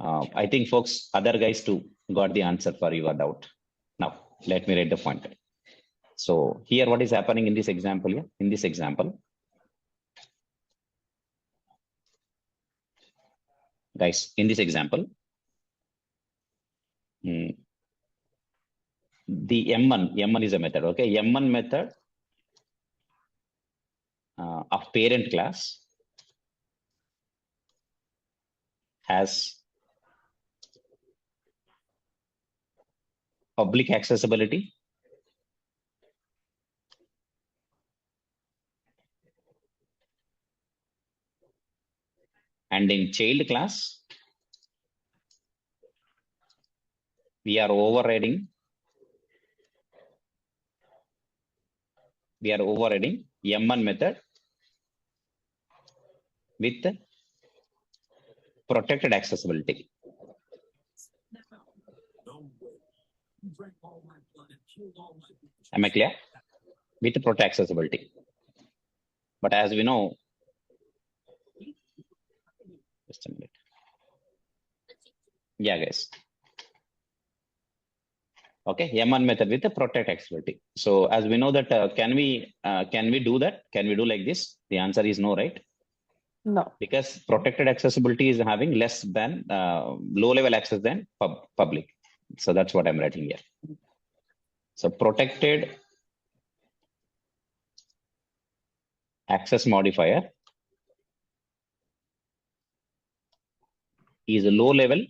I think folks, other guys too got the answer for your doubt. Now, let me read the point. So here, what is happening in this example here? In this example, guys, in this example, the M1 is a method, okay? M1 method of parent class has public accessibility, and in child class, we are overriding M1 method with protected accessibility. Am I clear? With protect accessibility. But as we know, just a minute. Yeah, guys. Okay, M1 method with the protect accessibility. So as we know that, can we do that? Can we do like this? The answer is no, right?
No.
Because protected accessibility is having less than low level access than public. So that's what I'm writing here. So protected access modifier is a low level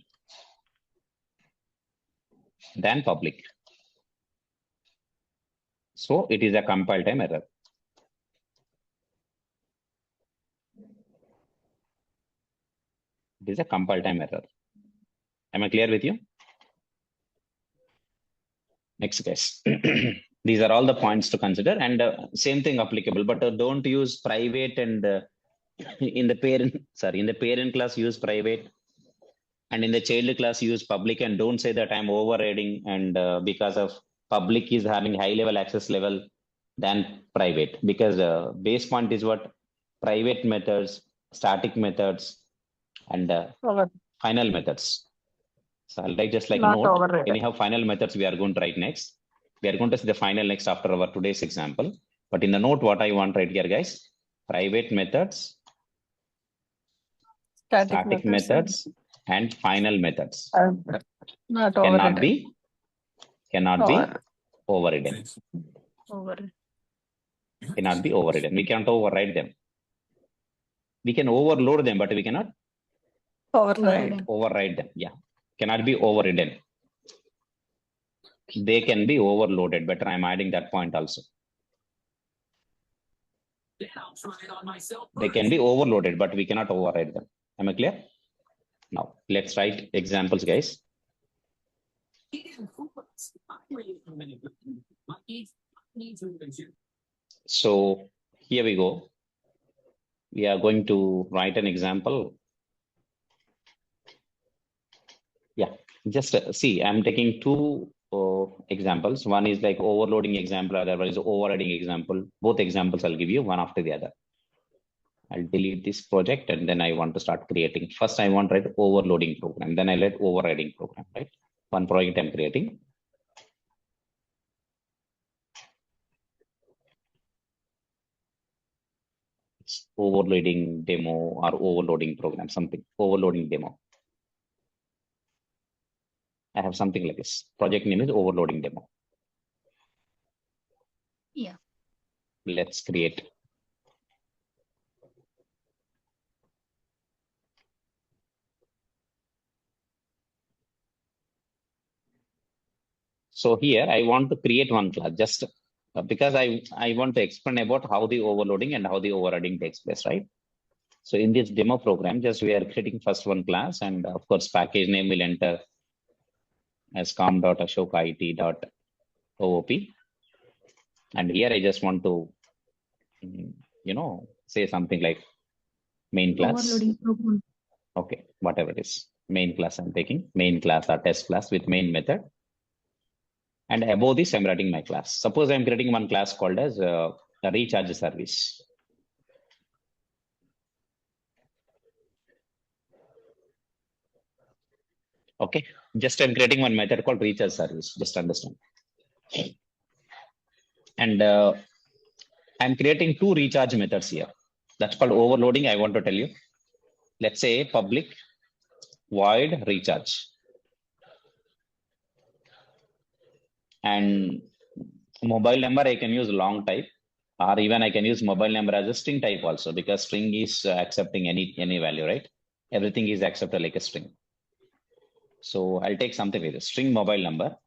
than public. So it is a compile time error. It is a compile time error. Am I clear with you? Next, guys. These are all the points to consider, and same thing applicable, but don't use private and in the parent class use private, and in the child class use public, and don't say that I'm overriding and because of public is having high level access level than private, because base point is what? Private methods, static methods, and final methods. So I'll write just like
Not
note.
overridden.
Anyhow, final methods we are going to write next. We are going to see the final next after our today's example. But in the note, what I want right here, guys, private methods, static methods, and final methods
Not
cannot
overridden.
be overridden.
Over.
Cannot be overridden. We can't override them. We can overload them, but we cannot
Override.
override them. Yeah, cannot be overridden. They can be overloaded. Better, I'm adding that point also. They can be overloaded, but we cannot override them. Am I clear? Now, let's write examples, guys. So here we go. We are going to write an example. Yeah, just see, I'm taking two examples. One is like overloading example, other one is overriding example. Both examples I'll give you one after the other. I'll delete this project and then I want to start creating. First, I want to write overloading program. Then I'll write overriding program, right? One project I'm creating. It's overloading demo or overloading program, something. Overloading demo. I have something like this. Project name is overloading demo.
Yeah.
Let's create. So here I want to create one class just because I want to explain about how the overloading and how the overriding takes place, right? So in this demo program, just we are creating first one class, and of course package name will enter as com.ashokit.oop. And here I just want to, say something like main class.
Overloading program.
Okay, whatever it is. Main class I'm taking, main class or test class with main method. And above this, I'm writing my class. Suppose I'm creating one class called as a recharge service. Okay, just I'm creating one method called recharge service. Just understand. And I'm creating two recharge methods here. That's called overloading. I want to tell you. Let's say public void recharge. And mobile number, I can use long type, or even I can use mobile number as a string type also, because string is accepting any value, right? Everything is accepted like a string. So I'll take something with a string mobile number.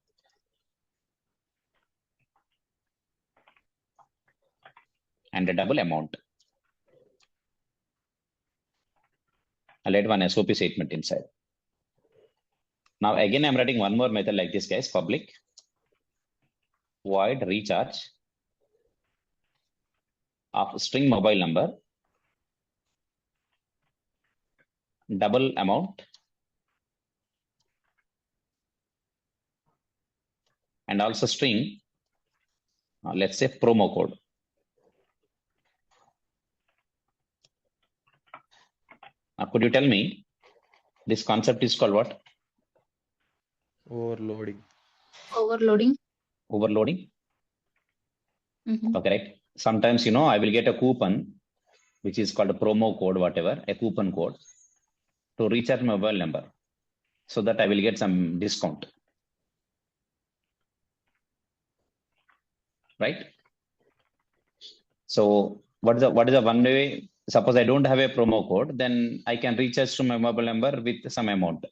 And a double amount. I'll add one SOP statement inside. Now again, I'm writing one more method like this, guys, public void recharge of string mobile number, double amount, and also string, let's say promo code. Now, could you tell me this concept is called what?
Overloading.
Overloading.
Overloading.
Mm-hmm.
Okay, right. Sometimes, I will get a coupon, which is called a promo code, whatever, a coupon code to recharge my mobile number so that I will get some discount. Right? So what is the one way? Suppose I don't have a promo code, then I can recharge to my mobile number with some amount.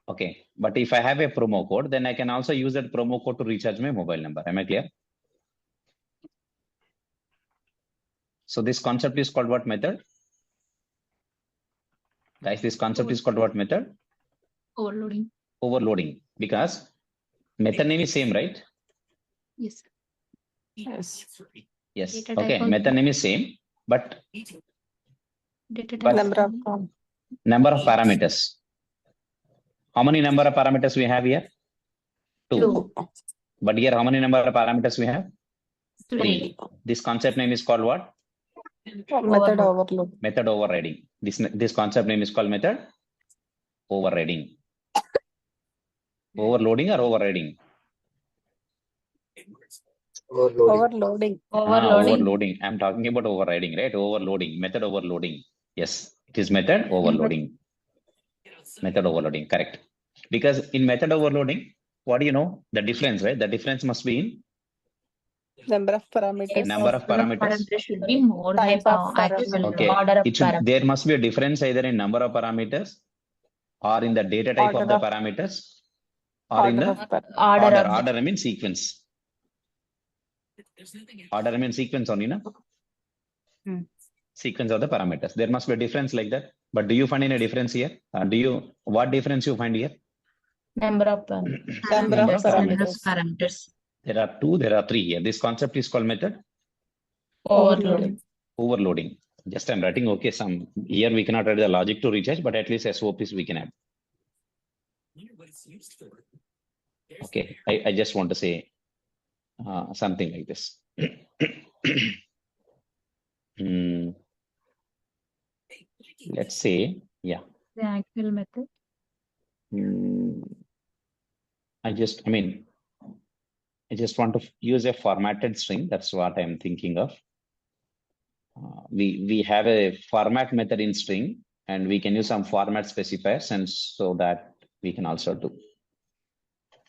Okay, but if I have a promo code, then I can also use that promo code to recharge my mobile number. Am I clear? So this concept is called what method? Guys, this concept is called what method?
Overloading.
Overloading. Because method name is same, right?
Yes.
Yes.
Yes.
Data
Okay.
type of-
Method name is same, but
Data
But-
type.
Number of
number of parameters. How many number of parameters we have here? 2.
two.
But here, how many number of parameters we have?
3.
This concept name is called what?
Method overload.
Method overriding. This concept name is called method overriding. Overloading or overriding?
Overloading.
Overloading.
Overloading. I'm talking about overriding, right? Overloading. Method overloading. Yes, it is method overloading. Method overloading. Correct. Because in method overloading, what do you know? The difference, right? The difference must be in
Number of parameters.
number of parameters.
Should be more than
Type of
actual
parameter.
Okay.
order of
It should,
parameters.
there must be a difference either in number of parameters or in the data type of
Order
the
of-
parameters or in
Order
the
of parameters.
Order of
order. I mean sequence. Order I mean sequence only, no? Sequence of the parameters. There must be a difference like that. But do you find any difference here? What difference you find here?
number of
Number of
parameters.
parameters.
There are 2, there are 3 here. This concept is called method
Overloading.
overloading. Just I'm writing, okay, some here we cannot write the logic to recharge, but at least SOPs we can have. Okay, I just want to say something like this. Let's say, yeah.
The actual method.
I just want to use a formatted string. That's what I'm thinking of. We have a format method in string, and we can use some format specifiers, and so that we can also do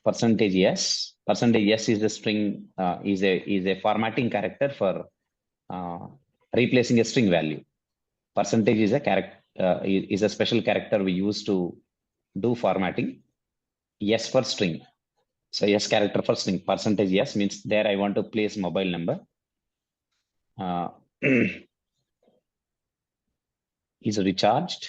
percentage yes. Percentage yes is the string is a formatting character for replacing a string value. Percentage is a character is a special character we use to do formatting. Yes for string. So yes character for string. Percentage yes means there I want to place mobile number. Is recharged.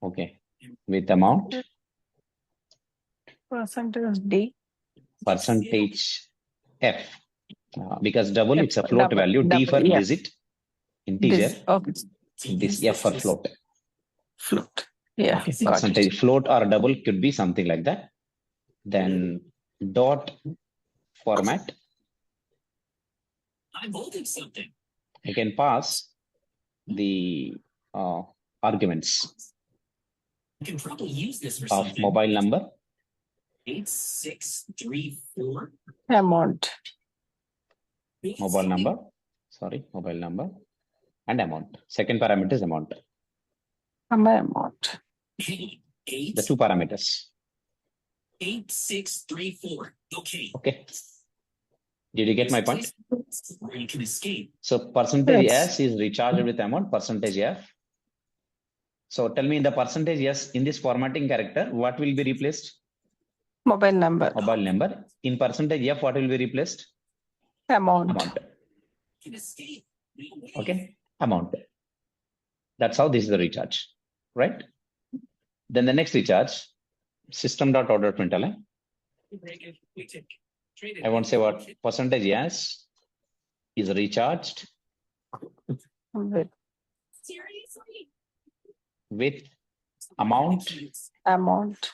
Okay. With amount.
Percentage D.
Percentage F. Because double, it's a float
Double,
value. D for
double, yeah.
digit. Integer.
Okay.
This F for float.
Float. Yeah.
Okay.
Got
Percentage
it.
float or double could be something like that. Then dot format.
I voted something.
I can pass the arguments
I can probably use this for
of
something.
mobile number,
8634.
Amount.
mobile number, and amount. Second parameter is amount.
Amount.
Hey,
The 2 parameters.
8634. Okay.
Okay. Did you get my point?
Where you can escape.
So percentage
Yes.
S is recharged with amount, percentage F. So tell me in the percentage S in this formatting character, what will be replaced?
Mobile number.
Mobile number. In percentage F, what will be replaced?
Amount.
Amount.
You can escape.
Okay. Amount. That's how this is the recharge. Right? Then the next recharge, system.out.println. I won't say what percentage yes is recharged
With
Seriously?
with amount.
amount.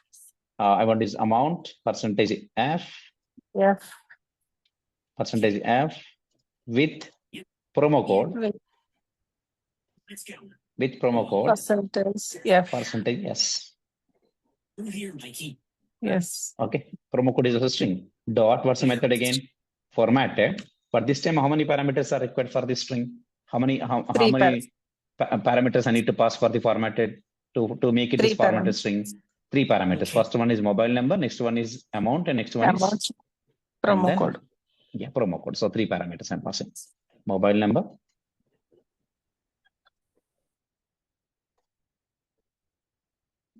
I want is amount percentage F
F.
percentage F with promo code
Let's go.
with promo code
Percentage F.
percentage yes.
Over here, Mikey.
Yes.
Okay. Promo code is a string. Dot what's the method again? Formatted. But this time how many parameters are required for this string? How many
Three
parameters I need to pass for the formatted to make it this
Three
formatted string? 3 parameters.
Okay.
First one is mobile number, next one is amount, and next one
Amount.
is
Promo
then-
code.
yeah, promo code. So 3 parameters I'm passing. Mobile number.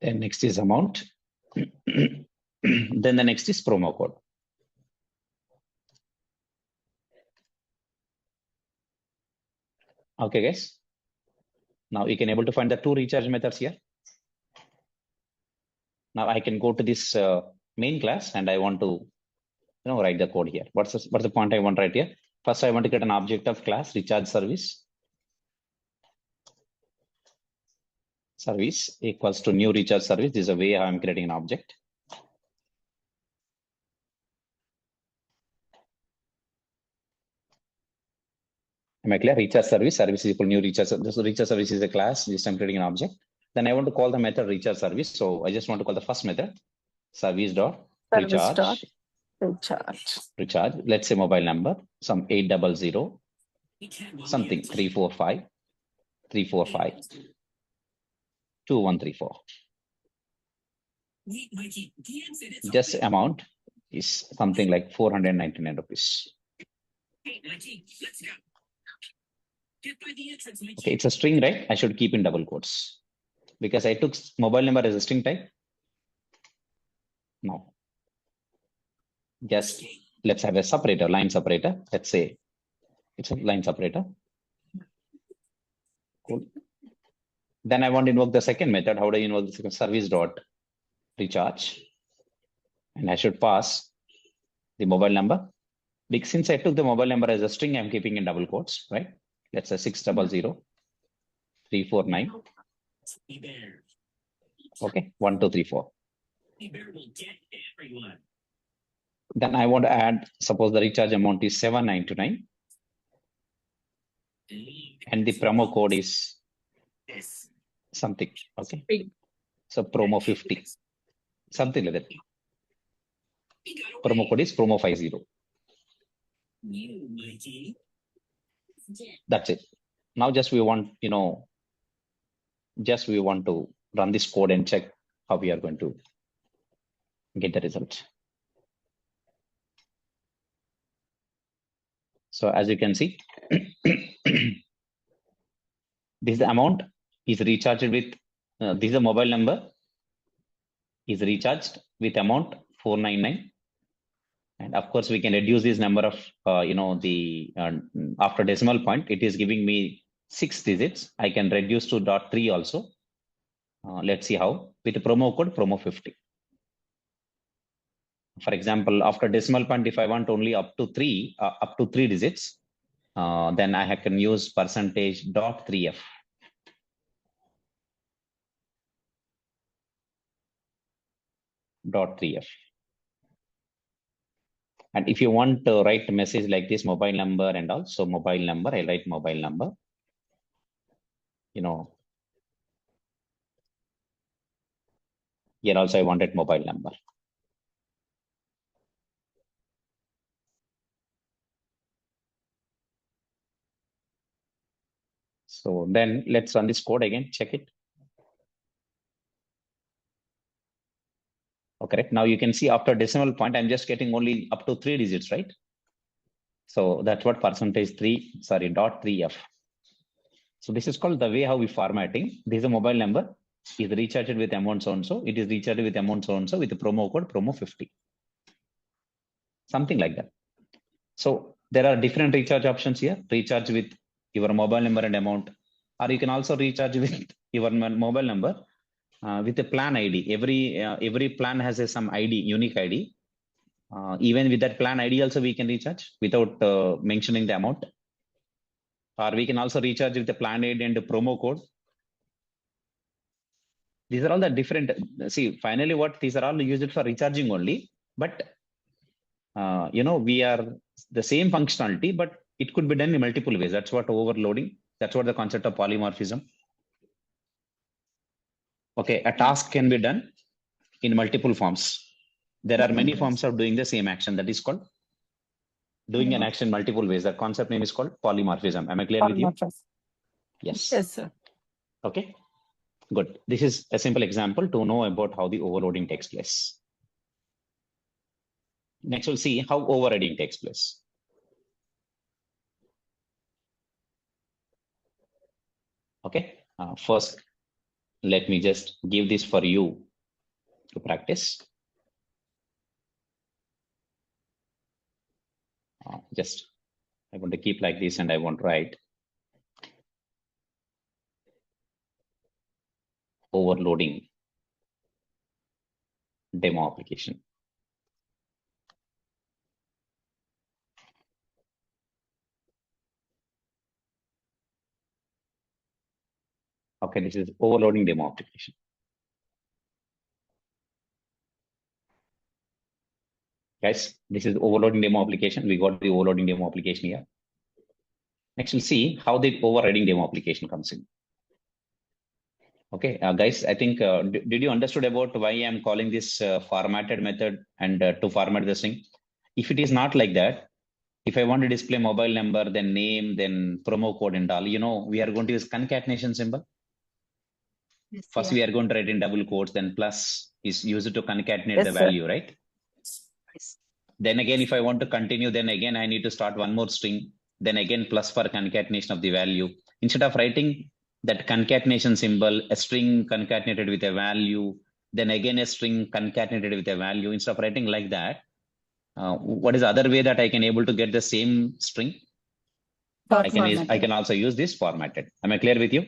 Then next is amount. Then the next is promo code. Okay, guys. Now you can able to find the two recharge methods here. Now I can go to this main class and I want to write the code here. What's the point I want to write here? First, I want to get an object of class recharge service. Service equals to new recharge service. This is a way how I'm creating an object. Am I clear? Recharge service is equal to new recharge. This recharge service is a class. This I'm creating an object. Then I want to call the method recharge service. So I just want to call the first method service dot recharge. Recharge. Let's say mobile number some 800 something 345 2134. Just amount is something like 499 rupees.
Hey, Mikey, let's go. Get by the entrance, Mikey.
Okay, it's a string, right? I should keep in double quotes because I took mobile number as a string type. No. Just let's have a separator, line separator. Let's say it's a line separator. Cool. Then I want to invoke the second method. How do I invoke the second? Service dot recharge. And I should pass the mobile number. Because since I took the mobile number as a string, I'm keeping in double quotes, right? Let's say 600 349. Okay, 1 2 3 4. Then I want to add, suppose the recharge amount is 799 and the promo code is something. Okay, so promo 50, something like that. Promo code is promo 50. That's it. Now just we want, just we want to run this code and check how we are going to get the result. So as you can see, this amount is recharged with, this is a mobile number is recharged with amount 499. And of course, we can reduce this number of, after decimal point, it is giving me 6 digits. I can reduce to .3 also. Let's see how with the promo code promo 50. For example, after decimal point, if I want only up to 3 digits, then I can use percentage .3f. .3f. And if you want to write a message like this, mobile number and also mobile number, I write mobile number. Here also I wanted mobile number. So then let's run this code again, check it. Okay, now you can see after decimal point, I'm just getting only up to 3 digits, right? So that's what .3f. So this is called the way how we formatting. This is a mobile number is recharged with amount so-and-so. It is recharged with amount so-and-so with the promo code promo 50. Something like that. So there are different recharge options here. Recharge with your mobile number and amount, or you can also recharge with your mobile number with a plan ID. Every plan has some ID, unique ID. Even with that plan ID also we can recharge without mentioning the amount. Or we can also recharge with the plan ID and the promo code. These are all the different, see, finally what these are all used for recharging only, but we are the same functionality, but it could be done in multiple ways. That's what overloading, that's what the concept of polymorphism. Okay, a task can be done in multiple forms. There are many forms of doing the same action. That is called doing an action multiple ways. The concept name is called polymorphism. Am I clear with you? Yes.
Yes, sir.
Okay, good. This is a simple example to know about how the overloading takes place. Next, we'll see how overriding takes place. Okay, first, let me just give this for you to practice. I want to keep like this and I want to write overloading demo application. Okay, this is overloading demo application. Guys, this is overloading demo application. We got the overloading demo application here. Next, we'll see how the overriding demo application comes in. Okay, guys, I think, did you understood about why I'm calling this formatted method and to format the string? If it is not like that, if I want to display mobile number, then name, then promo code and all, we are going to use concatenation symbol.
Yes,
First,
yeah.
we are going to write in double quotes, then plus is used to concatenate
Yes,
the
sir.
value, right?
Yes.
Then again, if I want to continue, then again, I need to start one more string, then again, plus for concatenation of the value. Instead of writing that concatenation symbol, a string concatenated with a value, then again, a string concatenated with a value, instead of writing like that, what is the other way that I can able to get the same string? I can also use this formatted. Am I clear with you?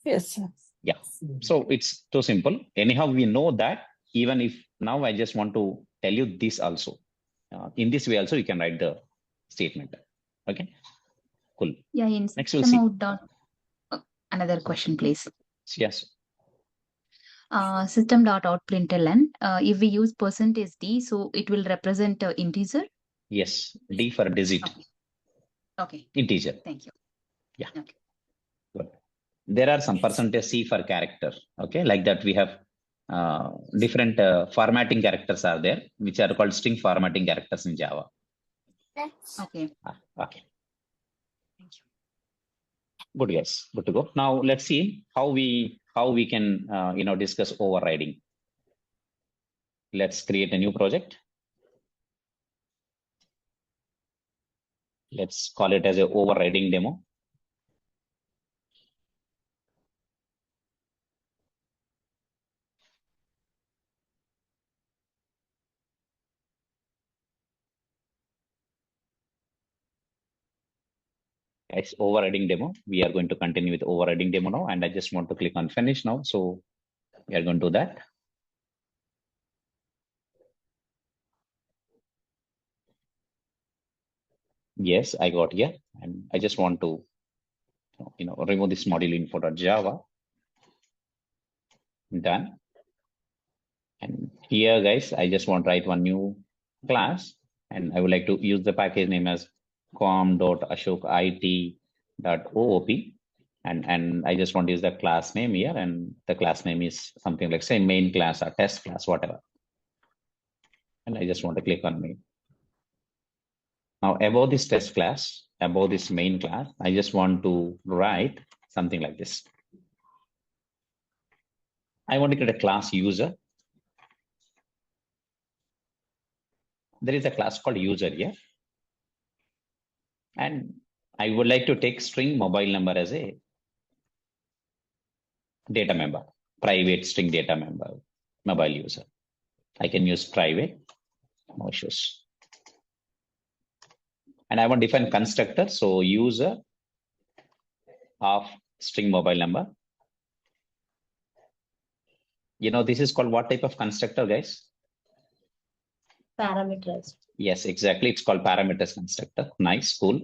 Yes, sir.
Yeah. So it's too simple. Anyhow, we know that. Even if now I just want to tell you this also. In this way also you can write the statement. Okay. Cool.
Yeah, in
Next we'll
system
see.
out dot. Another question, please.
Yes.
System dot out println. If we use %d, so it will represent integer.
Yes. D for digit.
Okay.
Integer.
Thank you.
Yeah.
Okay.
Good. There are some %C for character. Okay. Like that we have different formatting characters are there, which are called string formatting characters in Java.
Okay.
Okay. Thank you. Good, yes. Good to go. Now let's see how we can discuss overriding. Let's create a new project. Let's call it as a overriding demo. Guys, overriding demo. We are going to continue with overriding demo now, and I just want to click on finish now. So we are going to do that. Yes, I got here, and I just want to remove this module info.java. Done. And here, guys, I just want to write one new class, and I would like to use the package name as com.ashokit.oop. And I just want to use the class name here, and the class name is something like, say, main class or test class, whatever. And I just want to click on main. Now, above this test class, above this main class, I just want to write something like this. I want to create a class user. There is a class called user here. And I would like to take string mobile number as a data member, private string data member, mobile user. I can use private, no issues. And I want to define constructor. So user of string mobile number. This is called what type of constructor, guys?
Parameterized.
Yes, exactly. It's called parameters constructor. Nice, cool.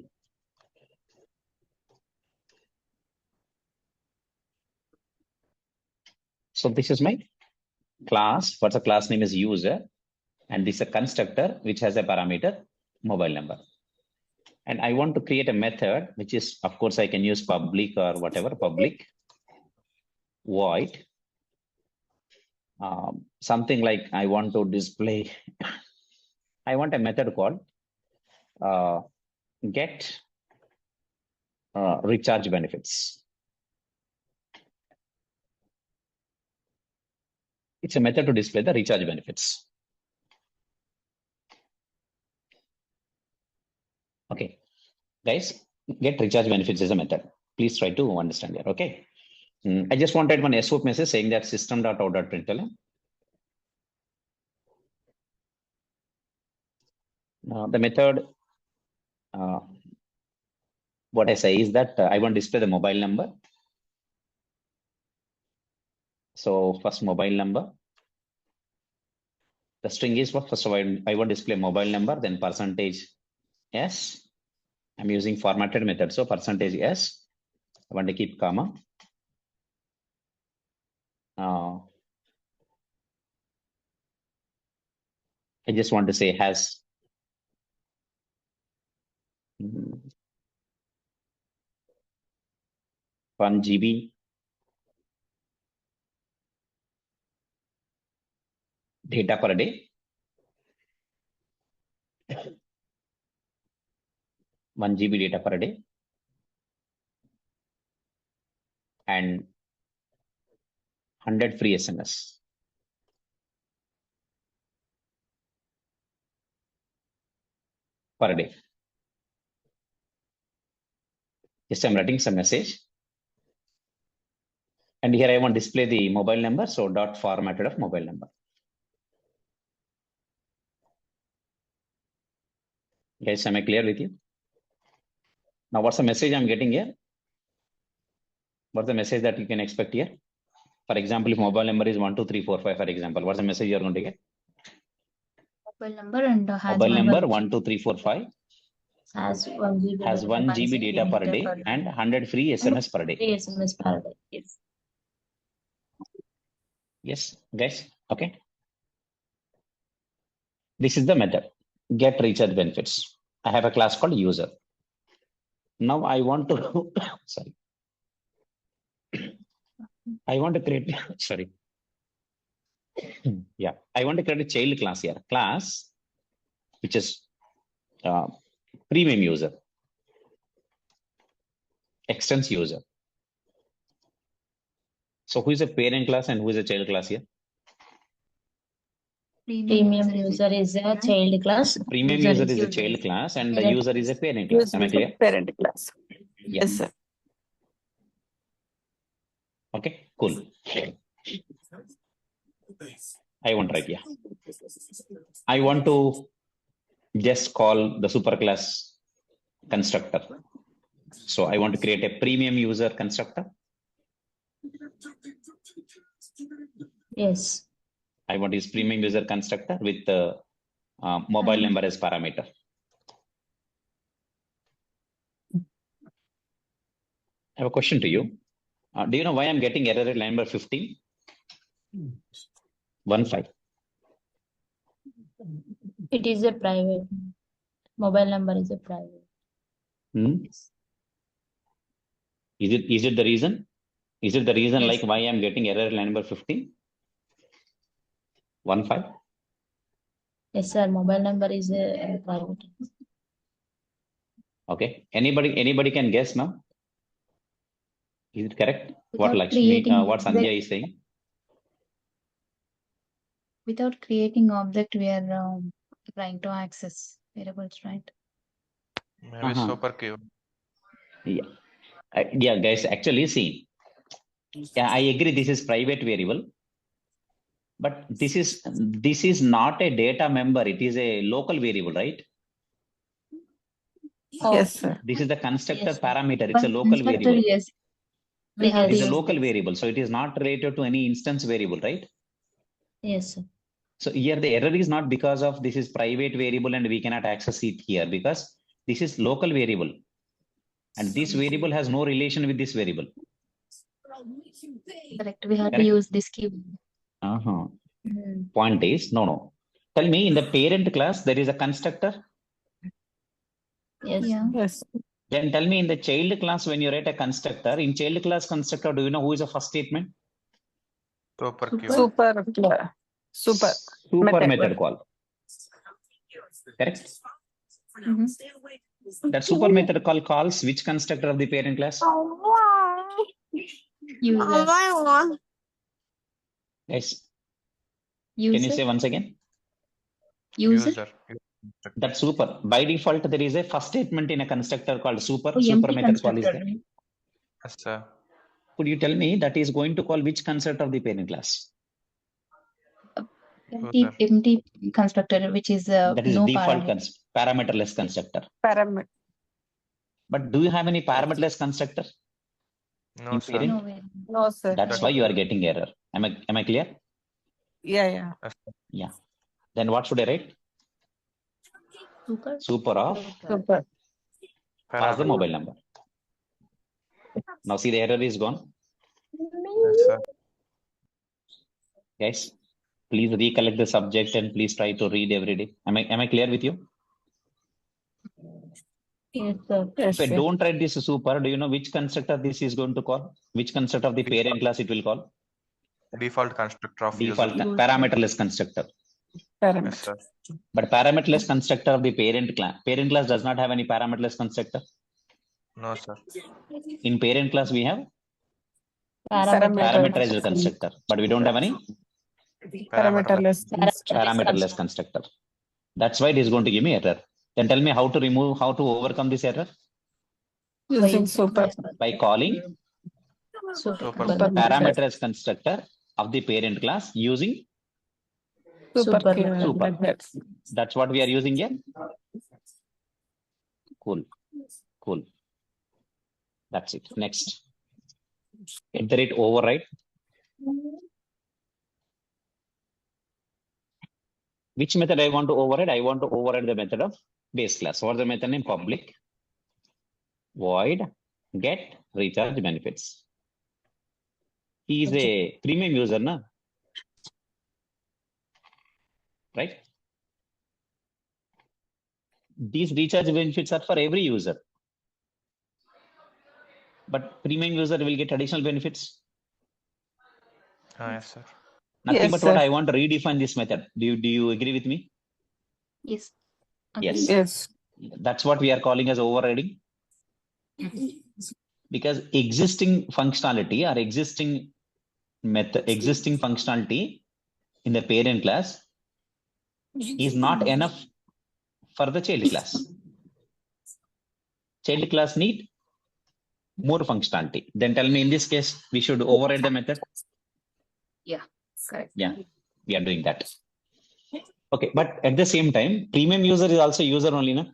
So this is my class. What's the class name is user. And this is a constructor which has a parameter mobile number. And I want to create a method, which is, of course, I can use public or whatever, public void. Something like I want to display, I want a method called get recharge benefits. It's a method to display the recharge benefits. Okay, guys, get recharge benefits is a method. Please try to understand here. Okay. I just wanted one SOAP message saying that system.out.println. The method, what I say is that I want to display the mobile number. So first mobile number. The string is what? First of all, I want to display mobile number, then percentage S. I'm using formatted method. So percentage S. I want to keep comma. I just want to say has 1 GB data per day. 1 GB data per day. And 100 free SMS. Per day. Just I'm writing some message. And here I want to display the mobile number. So dot formatted of mobile number. Guys, am I clear with you? Now, what's the message I'm getting here? What's the message that you can expect here? For example, if mobile number is 12345, for example, what's the message you're going to get?
Mobile number and has
Mobile
one
number 12345
Has 1 GB.
has 1 GB data per day and 100 free SMS per day.
SMS per day. Yes.
Yes, guys. Okay. This is the method. Get recharge benefits. I have a class called user. Now I want to sorry. I want to create sorry. Yeah, I want to create a child class here. Class which is premium user. Extends user. So who is a parent class and who is a child class here?
Premium user is a child class.
Premium user is a child class and the user is a parent class. Am I clear?
Parent class.
Yeah.
Yes, sir.
Okay, cool. I want right here. I want to just call the superclass constructor. So I want to create a premium user constructor.
Yes.
I want to use premium user constructor with the mobile number as parameter. I have a question to you. Do you know why I'm getting error at line number 15? 15.
It is a private. Mobile number is a private.
Is it the reason? Is it the reason like why I'm getting error at line number 15? 15?
Yes, sir. Mobile number is a private.
Okay. Anybody can guess now? Is it correct? What
Without
Lakshmi,
creating
what Sandhya is saying?
Without creating object, we are trying to access variables, right?
Maybe super cube.
Yeah. Yeah, guys, actually see. Yeah, I agree this is private variable. But this is not a data member, it is a local variable, right?
Yes, sir.
This is the constructor
Yes,
parameter, it's a local variable.
Yes. We have
It is a
used
local
this.
variable, so it is not related to any instance variable, right?
Yes, sir.
So here the error is not because of this is private variable and we cannot access it here because this is local variable. And this variable has no relation with this variable.
Correct. We have to
Correct.
use this key.
Point is, no. Tell me in the parent class, there is a constructor.
Yes.
Yeah.
Yes.
Then tell me in the child class, when you write a constructor, in child class constructor, do you know who is the first statement?
Super cube.
Super
Method call. Correct?
Mm-hmm.
That super method call calls which constructor of the parent class?
User.
Yes.
User.
Can you say once again?
User.
That's super. By default, there is a first statement in a constructor called super.
Oh,
Super
empty
method call is
constructor,
there.
right?
Yes, sir.
Could you tell me that is going to call which constructor of the parent class?
Empty constructor, which is
That is
no
default
parameter.
parameterless constructor.
Parameter.
But do you have any parameterless constructor?
No, sir.
No way.
No, sir.
That's why you are getting error. Am I clear?
Yeah.
Yeah. Then what should I write? Super of
Super.
pass the
Parameter.
mobile number. Now see the error is gone.
Yes, sir.
Guys, please recollect the subject and please try to read every day. Am I clear with you?
Yes, sir.
Yes,
If I
sir.
don't write this super, do you know which constructor this is going to call? Which constructor of the parent class it will call?
Default constructor of
Default
user.
parameterless constructor.
Yes,
Parameter.
sir.
But parameterless constructor of the parent class does not have any parameterless constructor.
No, sir.
In parent class we have
Parameter.
parameterized constructor, but we don't have any
Parameterless.
parameterless constructor. That's why it is going to give me error. Then tell me how to overcome this error?
Using super.
By calling
Super.
parameterized constructor of the parent class using
Super.
Super.
Methods.
That's what we are using here. Cool. That's it. Next. Override. Which method I want to override? I want to override the method of base class. What's the method name? Public void get recharge benefits. He is a premium user, na? Right? These recharge benefits are for every user. But premium user will get additional benefits.
Yes, sir.
Nothing
Yes,
but
sir.
what I want to redefine this method. Do you agree with me?
Yes.
Yes.
Yes.
That's what we are calling as overriding. Because existing functionality or existing functionality in the parent class is not enough for the child class. Child class need more functionality. Then tell me, in this case, we should override the method.
Yeah, correct.
Yeah, we are doing that. Okay, but at the same time, premium user is also user only, no?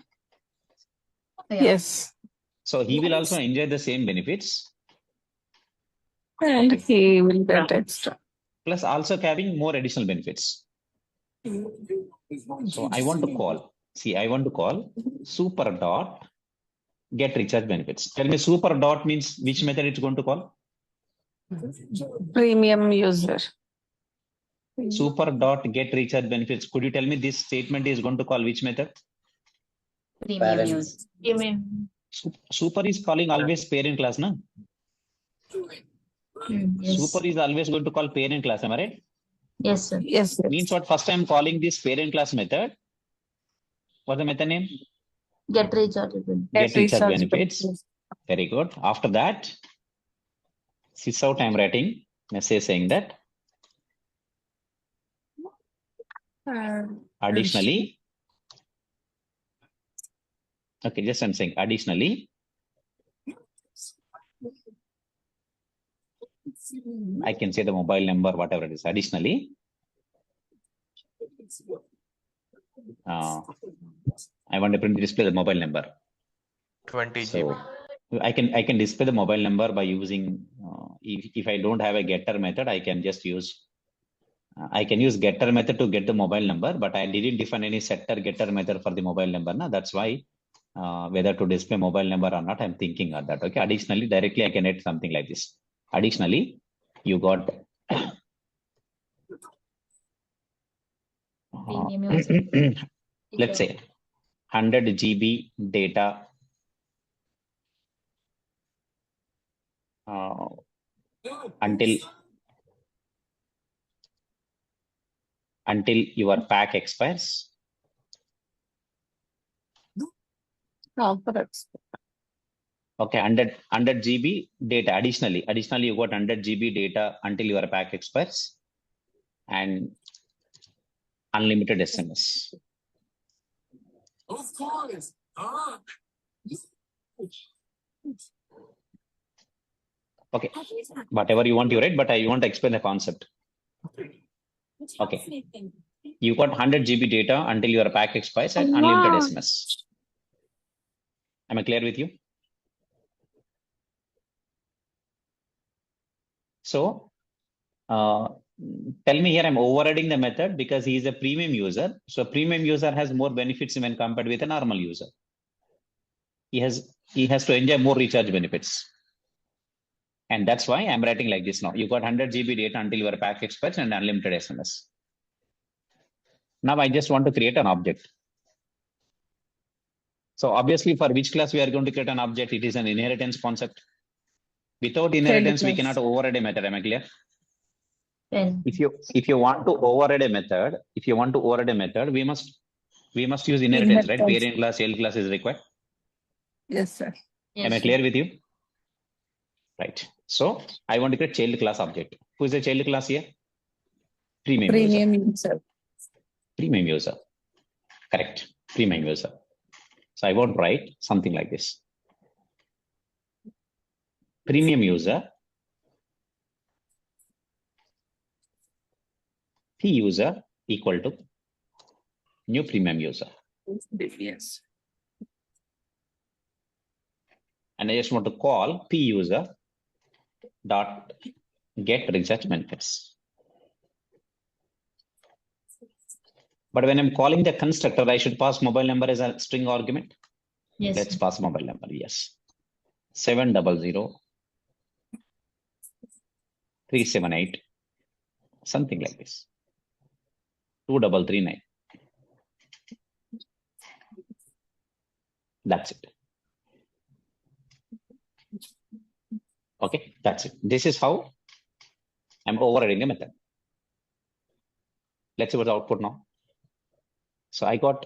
Yeah.
Yes.
So he will also enjoy the same benefits.
And he will get extra.
Plus also having more additional benefits. So I want to call. See, I want to call super dot get recharge benefits. Tell me, super dot means which method it's going to call?
Premium user.
Super dot get recharge benefits. Could you tell me this statement is going to call which method?
Premium use.
Super is calling always parent class, no?
Yes.
Super is always going to call parent class, am I right?
Yes, sir.
Yes.
Means what? First I'm calling this parent class method. What's the method name?
Get recharge.
Get recharge benefits. Very good. After that, sysout I'm writing message saying that additionally, okay, just I'm saying additionally, I can say the mobile number, whatever it is. Additionally, I want to print display the mobile number.
20 GB.
So I can display the mobile number by using if I don't have a getter method, I can just use getter method to get the mobile number, but I didn't define any setter getter method for the mobile number. Now that's why whether to display mobile number or not, I'm thinking of that. Okay. Additionally, directly I can add something like this. Additionally, you got let's say 100 GB data until your pack expires. Okay, 100 GB data additionally you got 100 GB data until your pack expires and unlimited SMS.
Of course.
Okay, whatever you want to write, but I want to explain the concept. Okay, you got 100 GB data until your pack expires and unlimited SMS. Am I clear with you? So Tell me here, I'm overriding the method because he is a premium user. So premium user has more benefits when compared with a normal user. He has to enjoy more recharge benefits. And that's why I'm writing like this now. You got 100 GB data until your pack expires and unlimited SMS. Now I just want to create an object. So obviously for which class we are going to create an object, it is an inheritance concept. Without inheritance, we cannot override a method. Am I clear? If you want to override a method, we must use inheritance, right? Parent class, child class is required.
Yes, sir.
Yes,
Am I clear with you? Right. So I want to create child class object. Who is the child class here? Premium user. Premium user. Correct. Premium user. So I won't write something like this. Premium user. P user equal to new premium user.
Yes.
And I just want to call P user dot get recharge benefits. But when I'm calling the constructor, I should pass mobile number as a string argument.
Yes.
Let's pass mobile number. Yes. 700 378 something like this. 2339. That's it. Okay, that's it. This is how I'm overriding a method. Let's see what the output now. So I got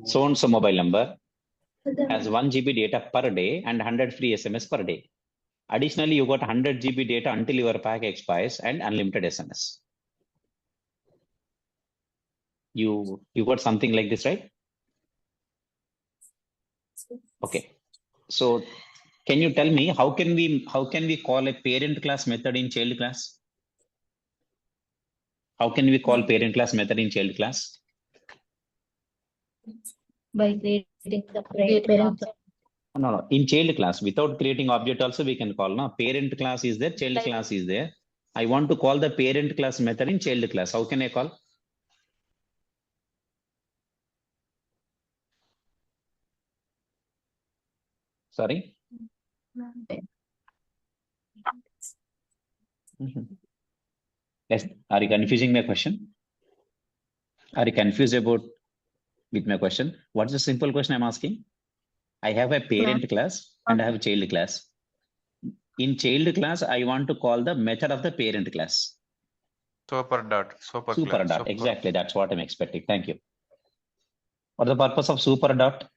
so and so mobile number has 1 GB data per day and 100 free SMS per day. Additionally, you got 100 GB data until your pack expires and unlimited SMS. You got something like this, right? Okay. So can you tell me how can we call a parent class method in child class? How can we call parent class method in child class?
By creating the parent.
No. In child class, without creating object also we can call. No, parent class is there, child class is there. I want to call the parent class method in child class. How can I call? Sorry. Yes. Are you confusing my question? Are you confused about with my question? What's the simple question I'm asking? I have a parent class and I have a child class. In child class, I want to call the method of the parent class.
Super dot.
Exactly. That's what I'm expecting. Thank you. What's the purpose of super dot?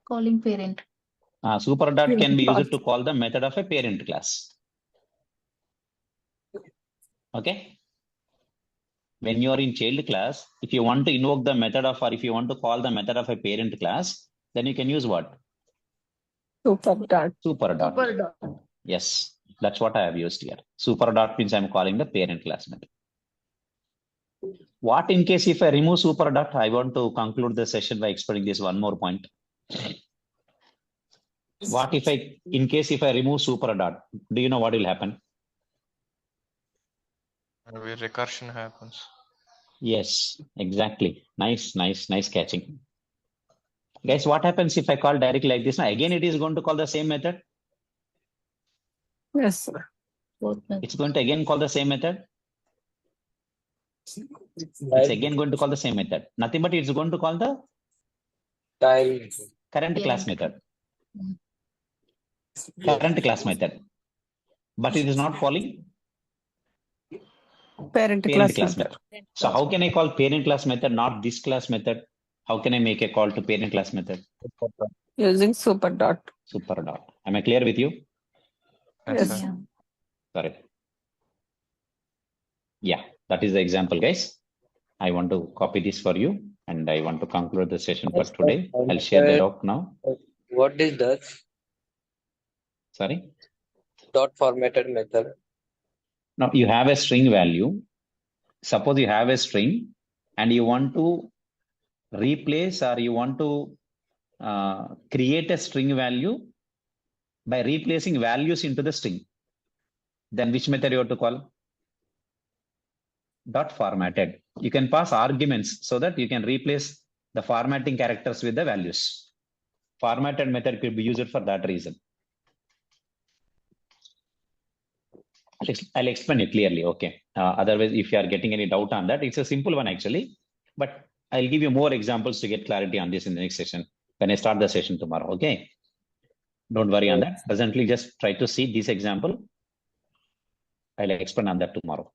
Calling parent.
Super dot can be used to call the method of a parent class. Okay. When you are in child class, if you want to invoke the method of, or if you want to call the method of a parent class, then you can use what?
Super dot.
Super dot. Yes, that's what I have used here. Super dot means I'm calling the parent class method. What in case if I remove super dot? I want to conclude the session by explaining this one more point. What if in case if I remove super dot, do you know what will happen?
Where recursion happens.
Yes, exactly. Nice catching. Guys, what happens if I call directly like this? Now, again, it is going to call the same method.
Yes, sir.
It's going to again call the same method. It's again going to call the same method. Nothing but it's going to call the current class method. Current class method. But it is not calling
Parent class method.
So how can I call parent class method, not this class method? How can I make a call to parent class method?
Using super dot.
Super dot. Am I clear with you?
Yes.
Yeah.
Sorry. Yeah, that is the example, guys. I want to copy this for you and I want to conclude the session for today. I'll share the doc now.
What is that?
Sorry.
Dot formatted method.
Now you have a string value. Suppose you have a string and you want to replace or you want to create a string value by replacing values into the string. then which method you have to call? Dot formatted. You can pass arguments so that you can replace the formatting characters with the values. Formatted method could be used for that reason. I'll explain it clearly. Okay. Otherwise, if you are getting any doubt on that, it's a simple one actually. But I'll give you more examples to get clarity on this in the next session when I start the session tomorrow. Okay. Don't worry on that. Presently, just try to see this example. I'll explain on that tomorrow.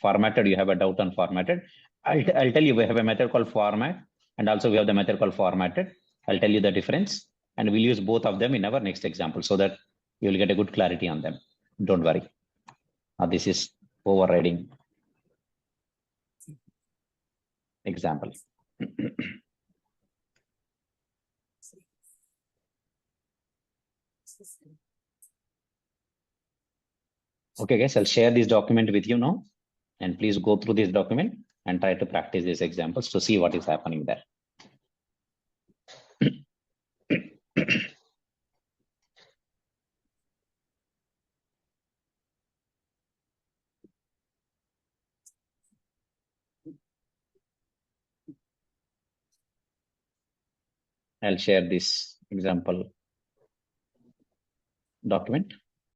Formatted, you have a doubt on formatted. I'll tell you, we have a method called format, and also we have the method called formatted. I'll tell you the difference, and we'll use both of them in our next example so that you will get a good clarity on them. Don't worry. This is overriding example. Okay, guys, I'll share this document with you now, and please go through this document and try to practice these examples to see what is happening there. I'll share this example document.